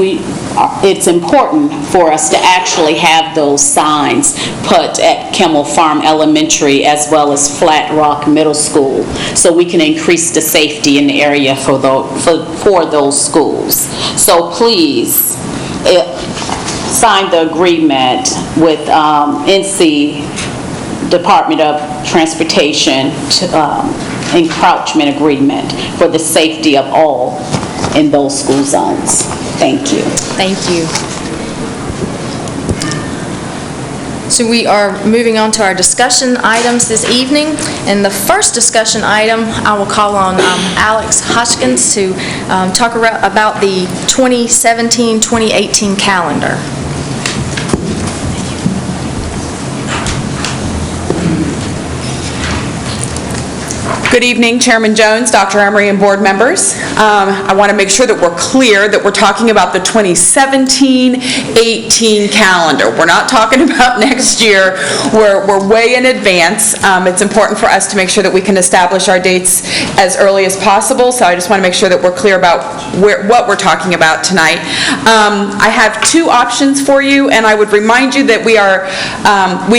it's important for us to actually have those signs put at Kimmel Farm Elementary as well as Flat Rock Middle School, so we can increase the safety in the area for those schools. So please, sign the agreement with NC Department of Transportation encroachment agreement for the safety of all in those school zones. Thank you. Thank you. So we are moving on to our discussion items this evening. And the first discussion item, I will call on Alex Hoskins to talk about the 2017-2018 calendar. Good evening, Chairman Jones, Dr. Emery, and board members. I want to make sure that we're clear that we're talking about the 2017-18 calendar. We're not talking about next year. We're way in advance. It's important for us to make sure that we can establish our dates as early as possible, so I just want to make sure that we're clear about what we're talking about tonight. I have two options for you, and I would remind you that we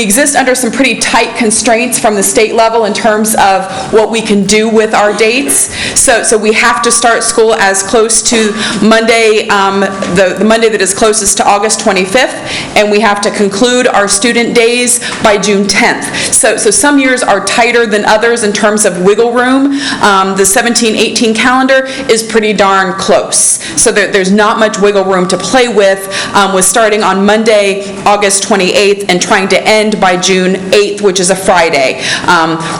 exist under some pretty tight constraints from the state level in terms of what we can do with our dates. So we have to start school as close to Monday, the Monday that is closest to August 25th, and we have to conclude our student days by June 10th. So some years are tighter than others in terms of wiggle room. The 17-18 calendar is pretty darn close. So there's not much wiggle room to play with starting on Monday, August 28th, and trying to end by June 8th, which is a Friday.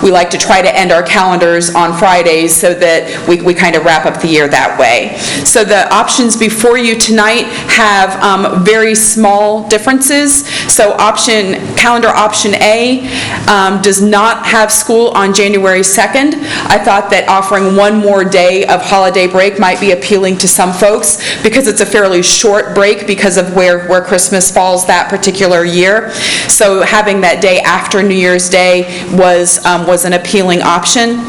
We like to try to end our calendars on Fridays so that we kind of wrap up the year that way. So the options before you tonight have very small differences. So calendar option A does not have school on January 2nd. I thought that offering one more day of holiday break might be appealing to some folks because it's a fairly short break because of where Christmas falls that particular year. So having that day after New Year's Day was an appealing option.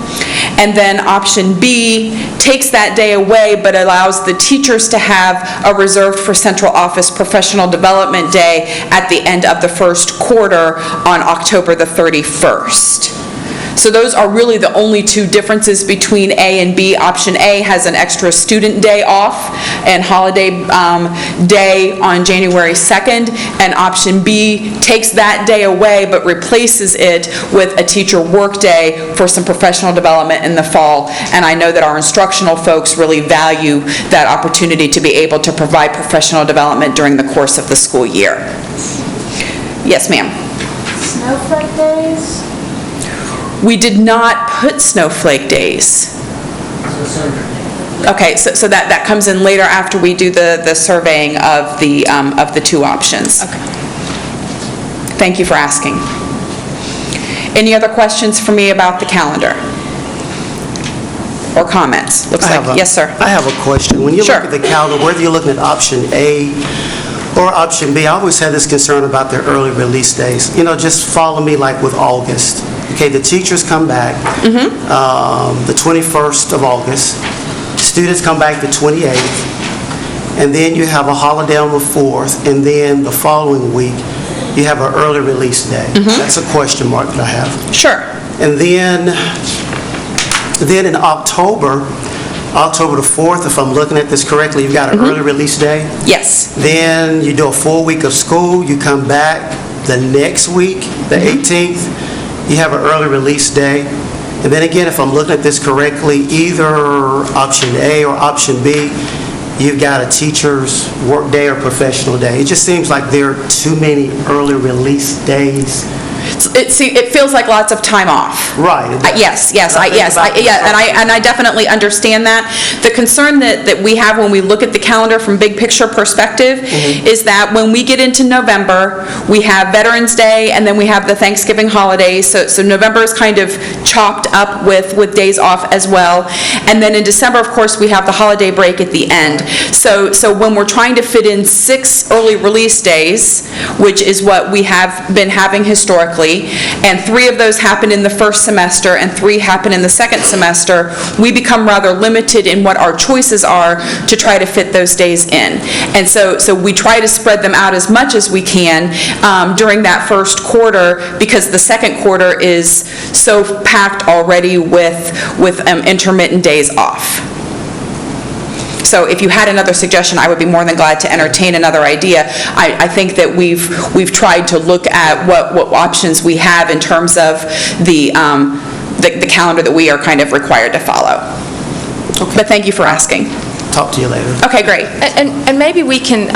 And then option B takes that day away but allows the teachers to have a reserved for central office professional development day at the end of the first quarter on October the 31st. So those are really the only two differences between A and B. Option A has an extra student day off and holiday day on January 2nd, and option B takes that day away but replaces it with a teacher work day for some professional development in the fall. And I know that our instructional folks really value that opportunity to be able to provide professional development during the course of the school year. Yes, ma'am. Snowflake days? We did not put snowflake days. Okay, so that comes in later after we do the surveying of the two options. Okay. Thank you for asking. Any other questions for me about the calendar? Or comments? Looks like, yes, sir. I have a question. When you Sure. look at the calendar, whether you're looking at option A or option B, I always had this concern about their early release days. Just follow me like with August. Okay, the teachers come back the 21st of August. Students come back the 28th. And then you have a holiday on the 4th. And then the following week, you have an early release day. That's a question mark that I have. Sure. And then in October the 4th, if I'm looking at this correctly, you've got an early release day. Yes. Then you do a full week of school. You come back the next week, the 18th. You have an early release day. And then again, if I'm looking at this correctly, either option A or option B, you've got a teacher's work day or professional day. It just seems like there are too many early release days It feels like lots of time off. Right. Yes, About and I definitely understand that. The concern that we have when we look at the calendar from big picture perspective is that when we get into November, we have Veterans Day, and then we have the Thanksgiving holidays, so November is kind of chopped up with days off as well. And then in December, of course, we have the holiday break at the end. So when we're trying to fit in 6 early release days, which is what we have been having historically, and 3 of those happen in the first semester and 3 happen in the second semester, we become rather limited in what our choices are to try to fit those days in. And so we try to spread them out as much as we can during that first quarter, because the second quarter is so packed already with intermittent days off. So if you had another suggestion, I would be more than glad to entertain another idea. I think that we've tried to look at what options we have in terms of the calendar that we are kind of required to follow. Okay. But thank you for asking. Talk to you later. Okay, great. And maybe we can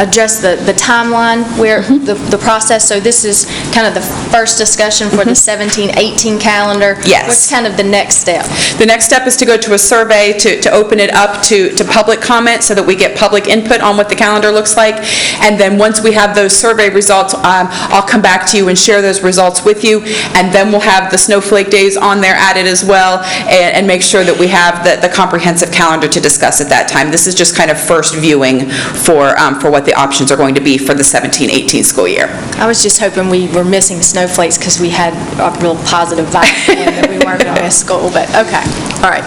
address the timeline where the process, so this is kind of the first discussion for the 17-18 calendar. Yes. What's kind of the next step? The next step is to go to a survey to open it up to public comment so that we get public input on what the calendar looks like. And then once we have those survey results, I'll come back to you and share those results with you. And then we'll have the snowflake days on there added as well, and make sure that we have the comprehensive calendar to discuss at that time. This is just kind of first viewing for what the options are going to be for the 17-18 school year. I was just hoping we were missing snowflakes because we had a real positive vibe that we weren't going to miss school, but okay. All right.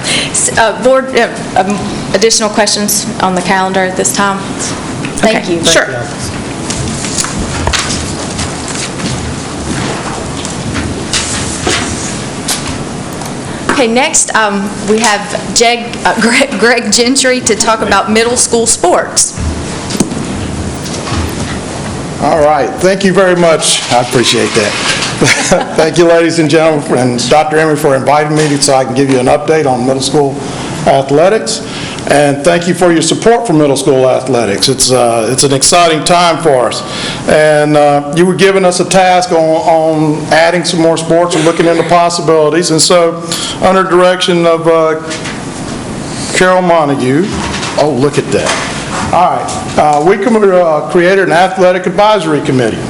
Board, additional questions on the calendar at this time? Thank you. Sure. Okay, next we have Greg Gentry to talk about middle school sports. All right, thank you very much. I appreciate that. Thank you, ladies and gentlemen, and Dr. Emery for inviting me so I can give you an update on middle school athletics. And thank you for your support for middle school athletics. It's an exciting time for us. And you were giving us a task on adding some more sports and looking into possibilities. And so, under direction of Carol Montague, oh, look at that. All right, we created an athletic advisory committee.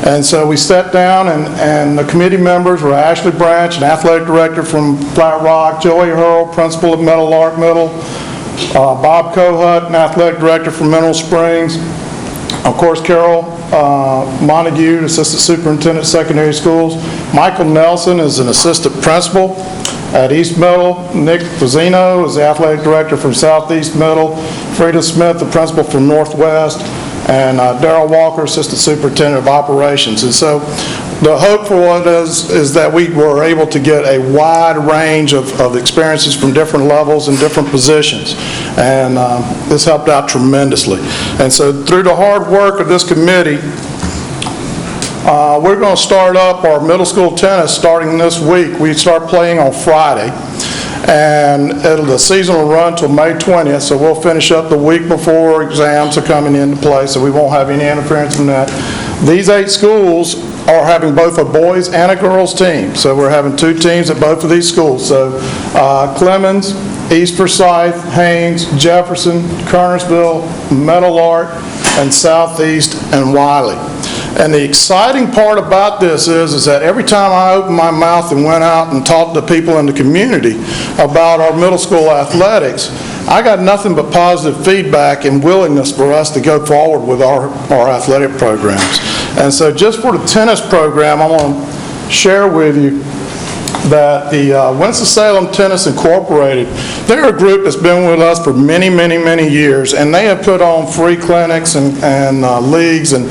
And so we sat down, and the committee members were Ashley Branch, an athletic director from Flat Rock, Joey Hurl, principal of Meadowlark Middle, Bob Kohut, an athletic director from Mineral Springs, of course Carol Montague, assistant superintendent of secondary schools, Michael Nelson is an assistant principal at East Middle, Nick Pizzino is the athletic director from Southeast Middle, Frida Smith, the principal from Northwest, and Darrell Walker, assistant superintendent of operations. And so the hope for it is that we were able to get a wide range of experiences from different levels and different positions. And this helped out tremendously. And so through the hard work of this committee, we're going to start up our middle school tennis starting this week. We start playing on Friday. And the season will run till May 20th, so we'll finish up the week before exams are coming into play, so we won't have any interference from that. These 8 schools are having both a boys and a girls team, so we're having 2 teams at both of these schools. So Clemens, East Forsyth, Haynes, Jefferson, Kernersville, Meadowlark, and Southeast and Wiley. And the exciting part about this is that every time I opened my mouth and went out and talked to people in the community about our middle school athletics, I got nothing but positive feedback and willingness for us to go forward with our athletic programs. And so just for the tennis program, I want to share with you that the Winston-Salem Tennis Incorporated, they're a group that's been with us for many, many, many years, and they have put on free clinics and leagues and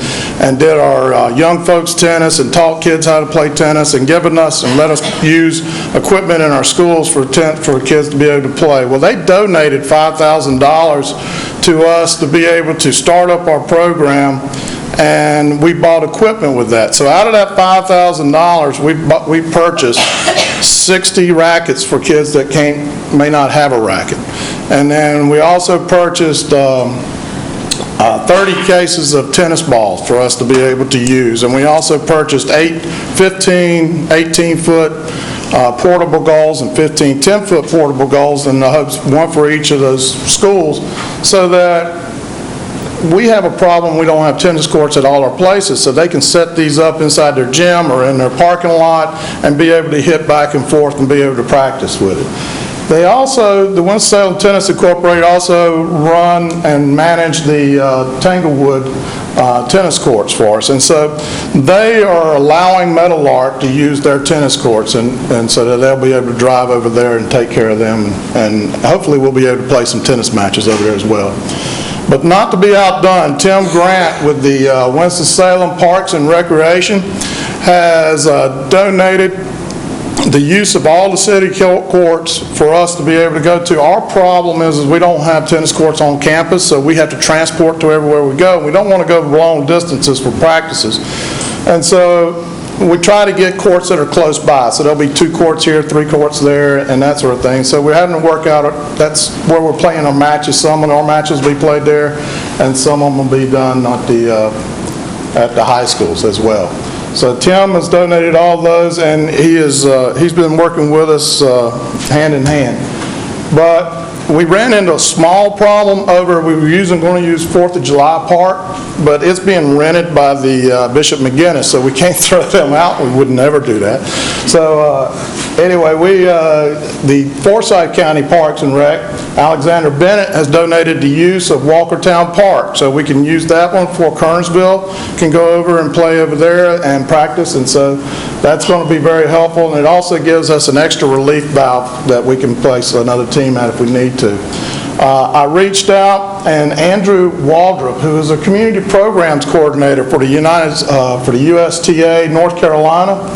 did our young folks tennis and taught kids how to play tennis and given us and let us use equipment in our schools for kids to be able to play. Well, they donated $5,000 to us to be able to start up our program, and we bought equipment with that. So out of that $5,000, we purchased 60 rackets for kids that may not have a racket. And then we also purchased 30 30 cases of tennis balls for us to be able to use. And we also purchased 15, 18-foot portable goals and 15 10-foot portable goals in the hopes, one for each of those schools, so that we have a problem, we don't have tennis courts at all our places, so they can set these up inside their gym or in their parking lot and be able to hit back and forth and be able to practice with it. They also, the Winston-Salem Tennis Incorporated also run and manage the Tanglewood tennis courts for us. And so they are allowing Meadowlark to use their tennis courts, and so that they'll be able to drive over there and take care of them, and hopefully we'll be able to play some tennis matches over there as well. But not to be outdone, Tim Grant with the Winston-Salem Parks and Recreation has donated the use of all the city courts for us to be able to go to. Our problem is we don't have tennis courts on campus, so we have to transport to everywhere we go. We don't want to go long distances for practices. And so we try to get courts that are close by. So there'll be 2 courts here, 3 courts there, and that sort of thing. So we're having to work out, that's where we're playing our matches. Some of our matches will be played there, and some of them will be done at the high schools as well. So Tim has donated all those, and he's been working with us hand in hand. But we ran into a small problem over, we were going to use 4th of July Park, but it's being rented by the Bishop McGinnis, so we can't throw them out. We would never do that. So anyway, the Forsyth County Parks and Rec, Alexander Bennett has donated the use of Walkertown Park, so we can use that one for Kernsville, can go over and play over there and practice, and so that's going to be very helpful, and it also gives us an extra relief valve that we can place another team at if we need to. I reached out, and Andrew Waldrop, who is a community programs coordinator for the USTA North Carolina,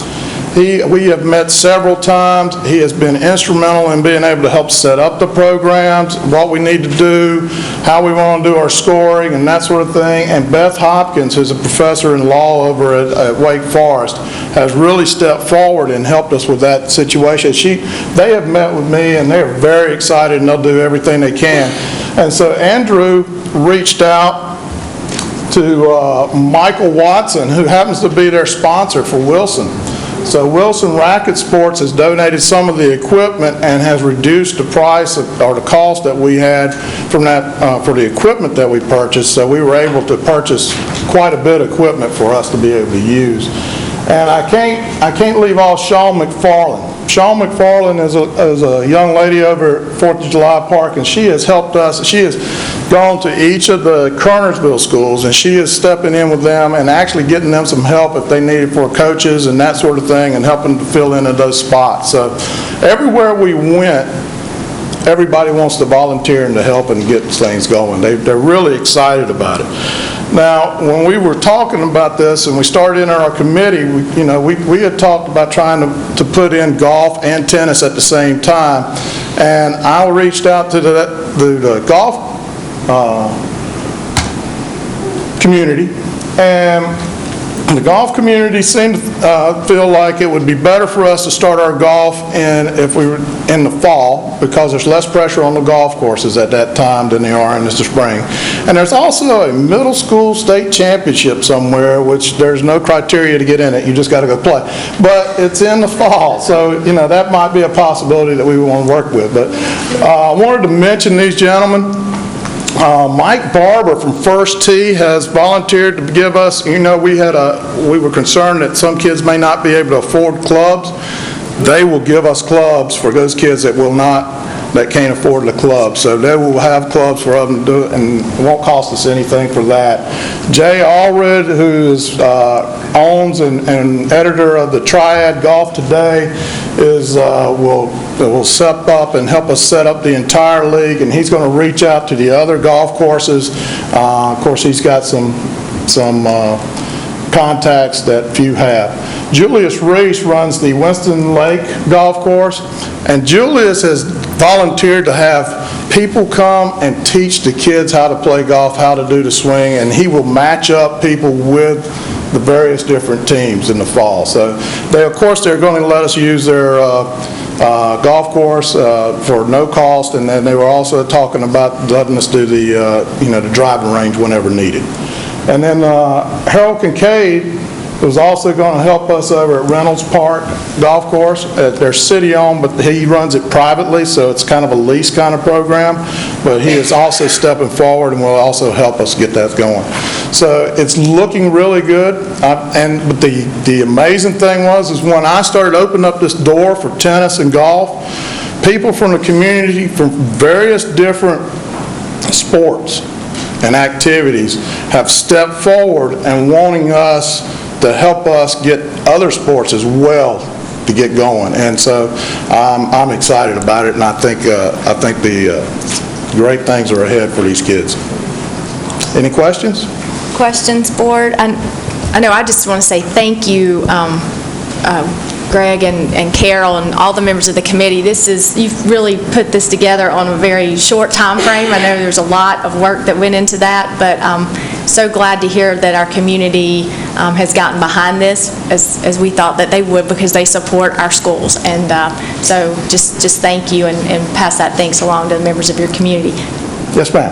we have met several times. He has been instrumental in being able to help set up the programs, what we need to do, how we want to do our scoring, and that sort of thing. And Beth Hopkins, who's a professor in law over at Wake Forest, has really stepped forward and helped us with that situation. They have met with me, and they're very excited, and they'll do everything they can. And so Andrew reached out to Michael Watson, who happens to be their sponsor for Wilson. So Wilson Racket Sports has donated some of the equipment and has reduced the price or the cost that we had from that for the equipment that we purchased. So we were able to purchase quite a bit of equipment for us to be able to use. And I can't leave off Sean McFarland. Sean McFarland is a young lady over at 4th of July Park, and she has helped us. She has gone to each of the Kernersville schools, and she is stepping in with them and actually getting them some help if they need it for coaches and that sort of thing, and helping to fill in those spots. So everywhere we went, everybody wants to volunteer and to help and get things going. They're really excited about it. Now, when we were talking about this and we started in our committee, we had talked about trying to put in golf and tennis at the same time. And I reached out to the golf community, and the golf community seemed to feel like it would be better for us to start our golf if we were in the fall, because there's less pressure on the golf courses at that time than there are in the spring. And there's also a middle school state championship somewhere, which there's no criteria to get in it. You just got to go play. But it's in the fall, so that might be a possibility that we want to work with. But I wanted to mention these gentlemen. Mike Barber from First Tee has volunteered to give us, we were concerned that some kids may not be able to afford clubs. They will give us clubs for those kids that can't afford the club. So they will have clubs for them to do it, and it won't cost us anything for that. Jay Allred, who owns and editor of the Triad Golf Today, will step up and help us set up the entire league, and he's going to reach out to the other golf courses. Of course, he's got some contacts that few have. Julius Reese runs the Winston Lake Golf Course, and Julius has volunteered to have people come and teach the kids how to play golf, how to do the swing, and he will match up people with the various different teams in the fall. So of course they're going to let us use their golf course for no cost, and then they were also talking about letting us do the driving range whenever needed. And then Harold Kincaid was also going to help us over at Reynolds Park Golf Course. They're city-owned, but he runs it privately, so it's kind of a lease kind of program. But he is also stepping forward and will also help us get that going. So it's looking really good. But the amazing thing is when I started opening up this door for tennis and golf, people from the community from various different sports and activities have stepped forward and wanting us to help us get other sports as well to get going. And so I'm excited about it, and I think the great things are ahead for these kids. Any questions? Questions, board? I know I just want to say thank you, Greg and Carol and all the members of the committee. You've really put this together on a very short time frame. I know there's a lot of work that went into that, but so glad to hear that our community has gotten behind this as we thought that they would, because they support our schools. And so just thank you and pass that thanks along to the members of your community. Yes, ma'am.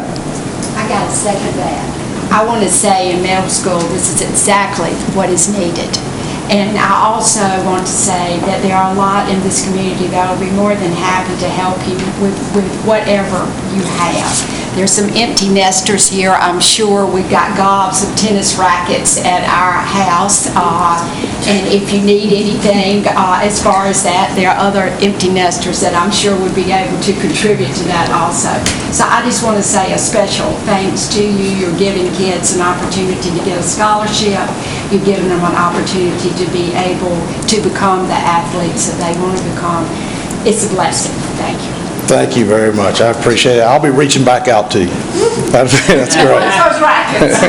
I got to second that. I want to say in middle school, this is exactly what is needed. And I also want to say that there are a lot in this community that will be more than happy to help you with whatever you have. There's some empty nesters here, I'm sure. We've got gobs of tennis rackets at our house. And if you need anything as far as that, there are other empty nesters that I'm sure would be able to contribute to that also. So I just want to say a special thanks to you. You're giving kids an opportunity to get a scholarship. You've given them an opportunity to be able to become the athletes that they want to become. It's a blessing. Thank you. Thank you very much. I appreciate it. I'll be reaching back out to you. That's great. Those rackets.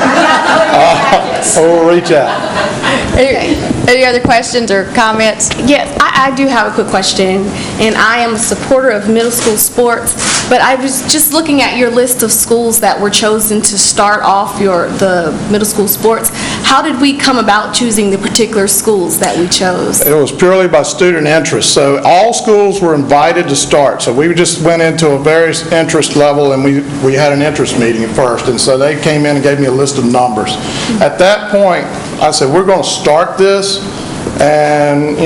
We'll reach out. Any other questions or comments? Yes, I do have a quick question, and I am a supporter of middle school sports, but I was just looking at your list of schools that were chosen to start off the middle school sports. How did we come about choosing the particular schools that we chose? It was purely by student interest. So all schools were invited to start. So we just went into a various interest level, and we had an interest meeting at first. And so they came in and gave me a list of numbers. At that point, I said, we're going to start this. And,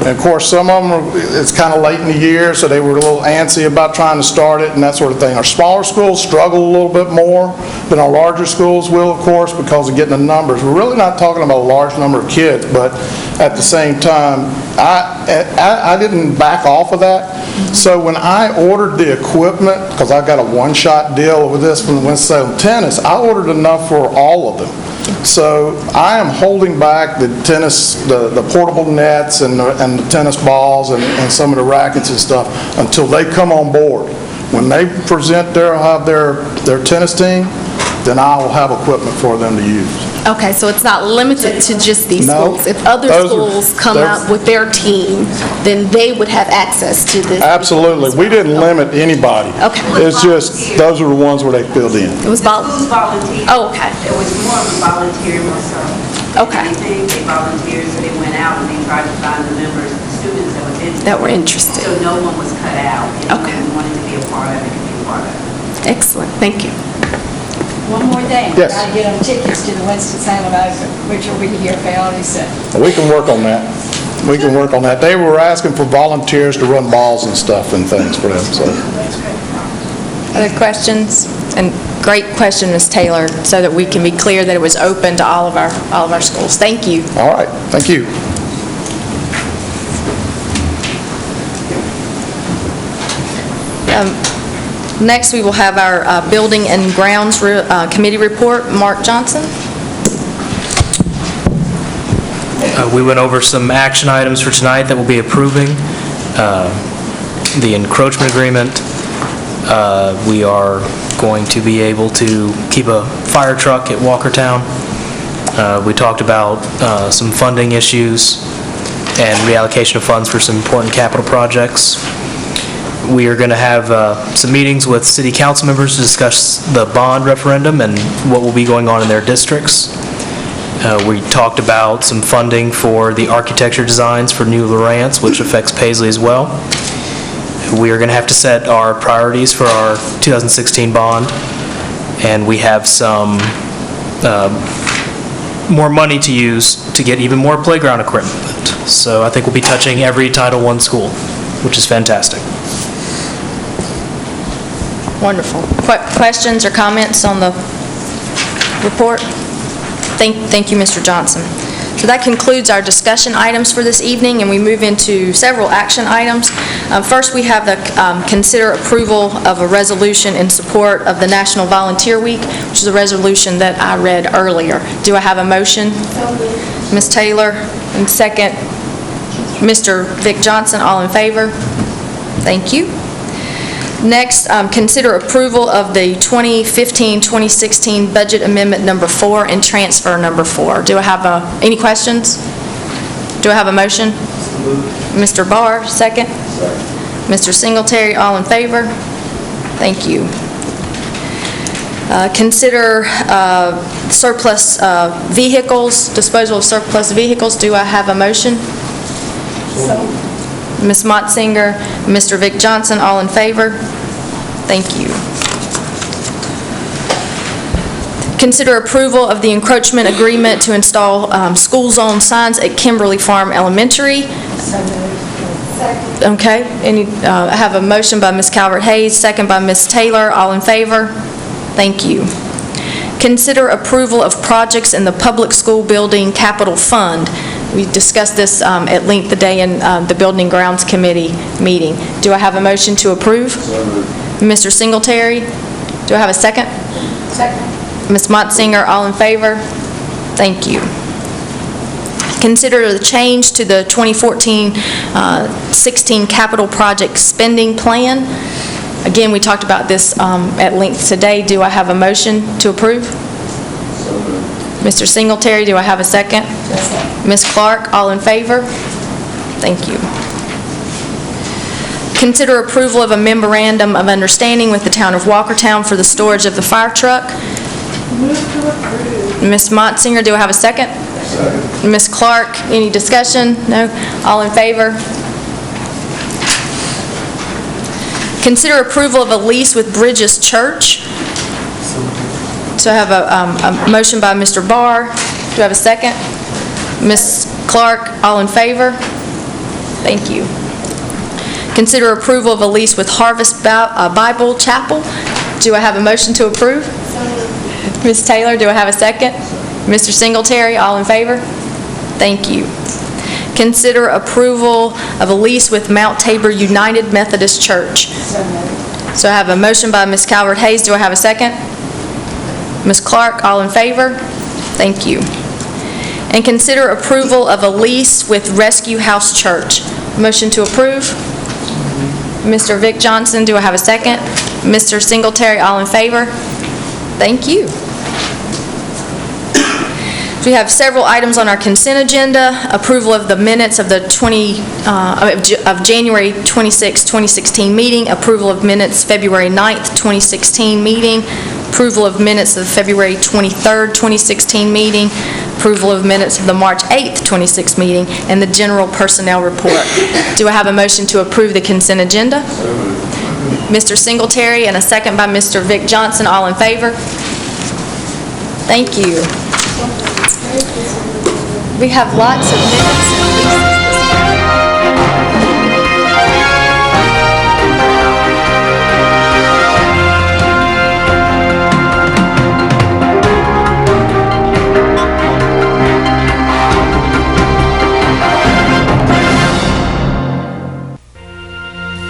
of course, some of them, it's kind of late in the year, so they were a little antsy about trying to start it and that sort of thing. Our smaller schools struggle a little bit more than our larger schools will, of course, because of getting the numbers. We're really not talking about a large number of kids, but at the same time, I didn't back off of that. So when I ordered the equipment, because I got a one-shot deal with this from the Winston-Salem Tennis, I ordered enough for all of them. So I am holding back the tennis, the portable nets and the tennis balls and some of the rackets and stuff until they come on board. When they present have their tennis team, then I will have equipment for them to use. Okay, so it's not limited to just these schools. If other schools come up with their team, then they would have access to this? Absolutely. We didn't limit anybody. Okay. It's just, those are the ones where they filled in. It was volunteer. Oh, okay. It was more of a volunteer myself. Okay. They volunteered, so they went out and they tried to find the members, the students that were interested. So no one was cut out. Okay. Anyone wanted to be a part of it, could be a part of it. Excellent. Thank you. One more thing. Yes. Got to get them tickets to the Winston-Salem Open, which will be here fairly soon. We can work on that. We can work on that. They were asking for volunteers to run balls and stuff and things for them, so. Other questions? And great question, Ms. Taylor, so that we can be clear that it was open to all of our schools. Thank you. All right, thank you. Next, we will have our Building and Grounds Committee report. Mark Johnson. We went over some action items for tonight that we'll be approving. The encroachment agreement. We are going to be able to keep a fire truck at Walkertown. We talked about some funding issues and reallocation of funds for some important capital projects. We are going to have some meetings with city council members to discuss the bond referendum and what will be going on in their districts. We talked about some funding for the architecture designs for New Lawrence, which affects Paisley as well. We are going to have to set our priorities for our 2016 bond, and we have some more money to use to get even more playground equipment. So I think we'll be touching every Title I school, which is fantastic. Wonderful. Questions or comments on the report? Thank you, Mr. Johnson. So that concludes our discussion items for this evening, and we move into several action items. First, we have the consider approval of a resolution in support of the National Volunteer Week, which is a resolution that I read earlier. Do I have a motion? Ms. Taylor, and second, Mr. Vic Johnson. All in favor? Thank you. Next, consider approval of the 2015-2016 Budget Amendment Number 4 and Transfer Number 4. Do I have any questions? Do I have a motion? Mr. Barr, second. Mr. Singletary, all in favor? Thank you. Consider surplus vehicles, disposal of surplus vehicles. Do I have a motion? Ms. Motzinger, Mr. Vic Johnson, all in favor? Thank you. Consider approval of the encroachment agreement to install school zone signs at Kimberly Farm Elementary. Okay, I have a motion by Ms. Calvert-Hayes, second by Ms. Taylor, all in favor? Thank you. Consider approval of projects in the Public School Building Capital Fund. We discussed this at length today in the Building Grounds Committee meeting. Do I have a motion to approve? Mr. Singletary, do I have a second? Second. Ms. Motzinger, all in favor? Thank you. Consider the change to the 2014-16 capital project spending plan. Again, we talked about this at length today. Do I have a motion to approve? Mr. Singletary, do I have a second? Ms. Clark, all in favor? Thank you. Consider approval of a memorandum of understanding with the town of Walkertown for the storage of the fire truck. Ms. Motzinger, do I have a second? Second. Ms. Clark, any discussion? No? All in favor? Consider approval of a lease with Bridges Church. So I have a motion by Mr. Barr. Do I have a second? Ms. Clark, all in favor? Thank you. Consider approval of a lease with Harvest Bible Chapel. Do I have a motion to approve? Ms. Taylor, do I have a second? Mr. Singletary, all in favor? Thank you. Consider approval of a lease with Mount Tabor United Methodist Church. So I have a motion by Ms. Calvert-Hayes. Do I have a second? Ms. Clark, all in favor? Thank you. And consider approval of a lease with Rescue House Church. Motion to approve. Mr. Vic Johnson, do I have a second? Mr. Singletary, all in favor? Thank you. We have several items on our consent agenda. Approval of the minutes of the January 26, 2016 meeting. Approval of minutes February 9th, 2016 meeting. Approval of minutes of February 23rd, 2016 meeting. Approval of minutes of the March 8th, 2016 meeting, and the general personnel report. Do I have a motion to approve the consent agenda? Mr. Singletary, and a second by Mr. Vic Johnson. All in favor? Thank you. We have lots of minutes and leases.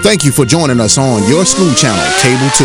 Thank you for joining us on your school channel, Cable 2.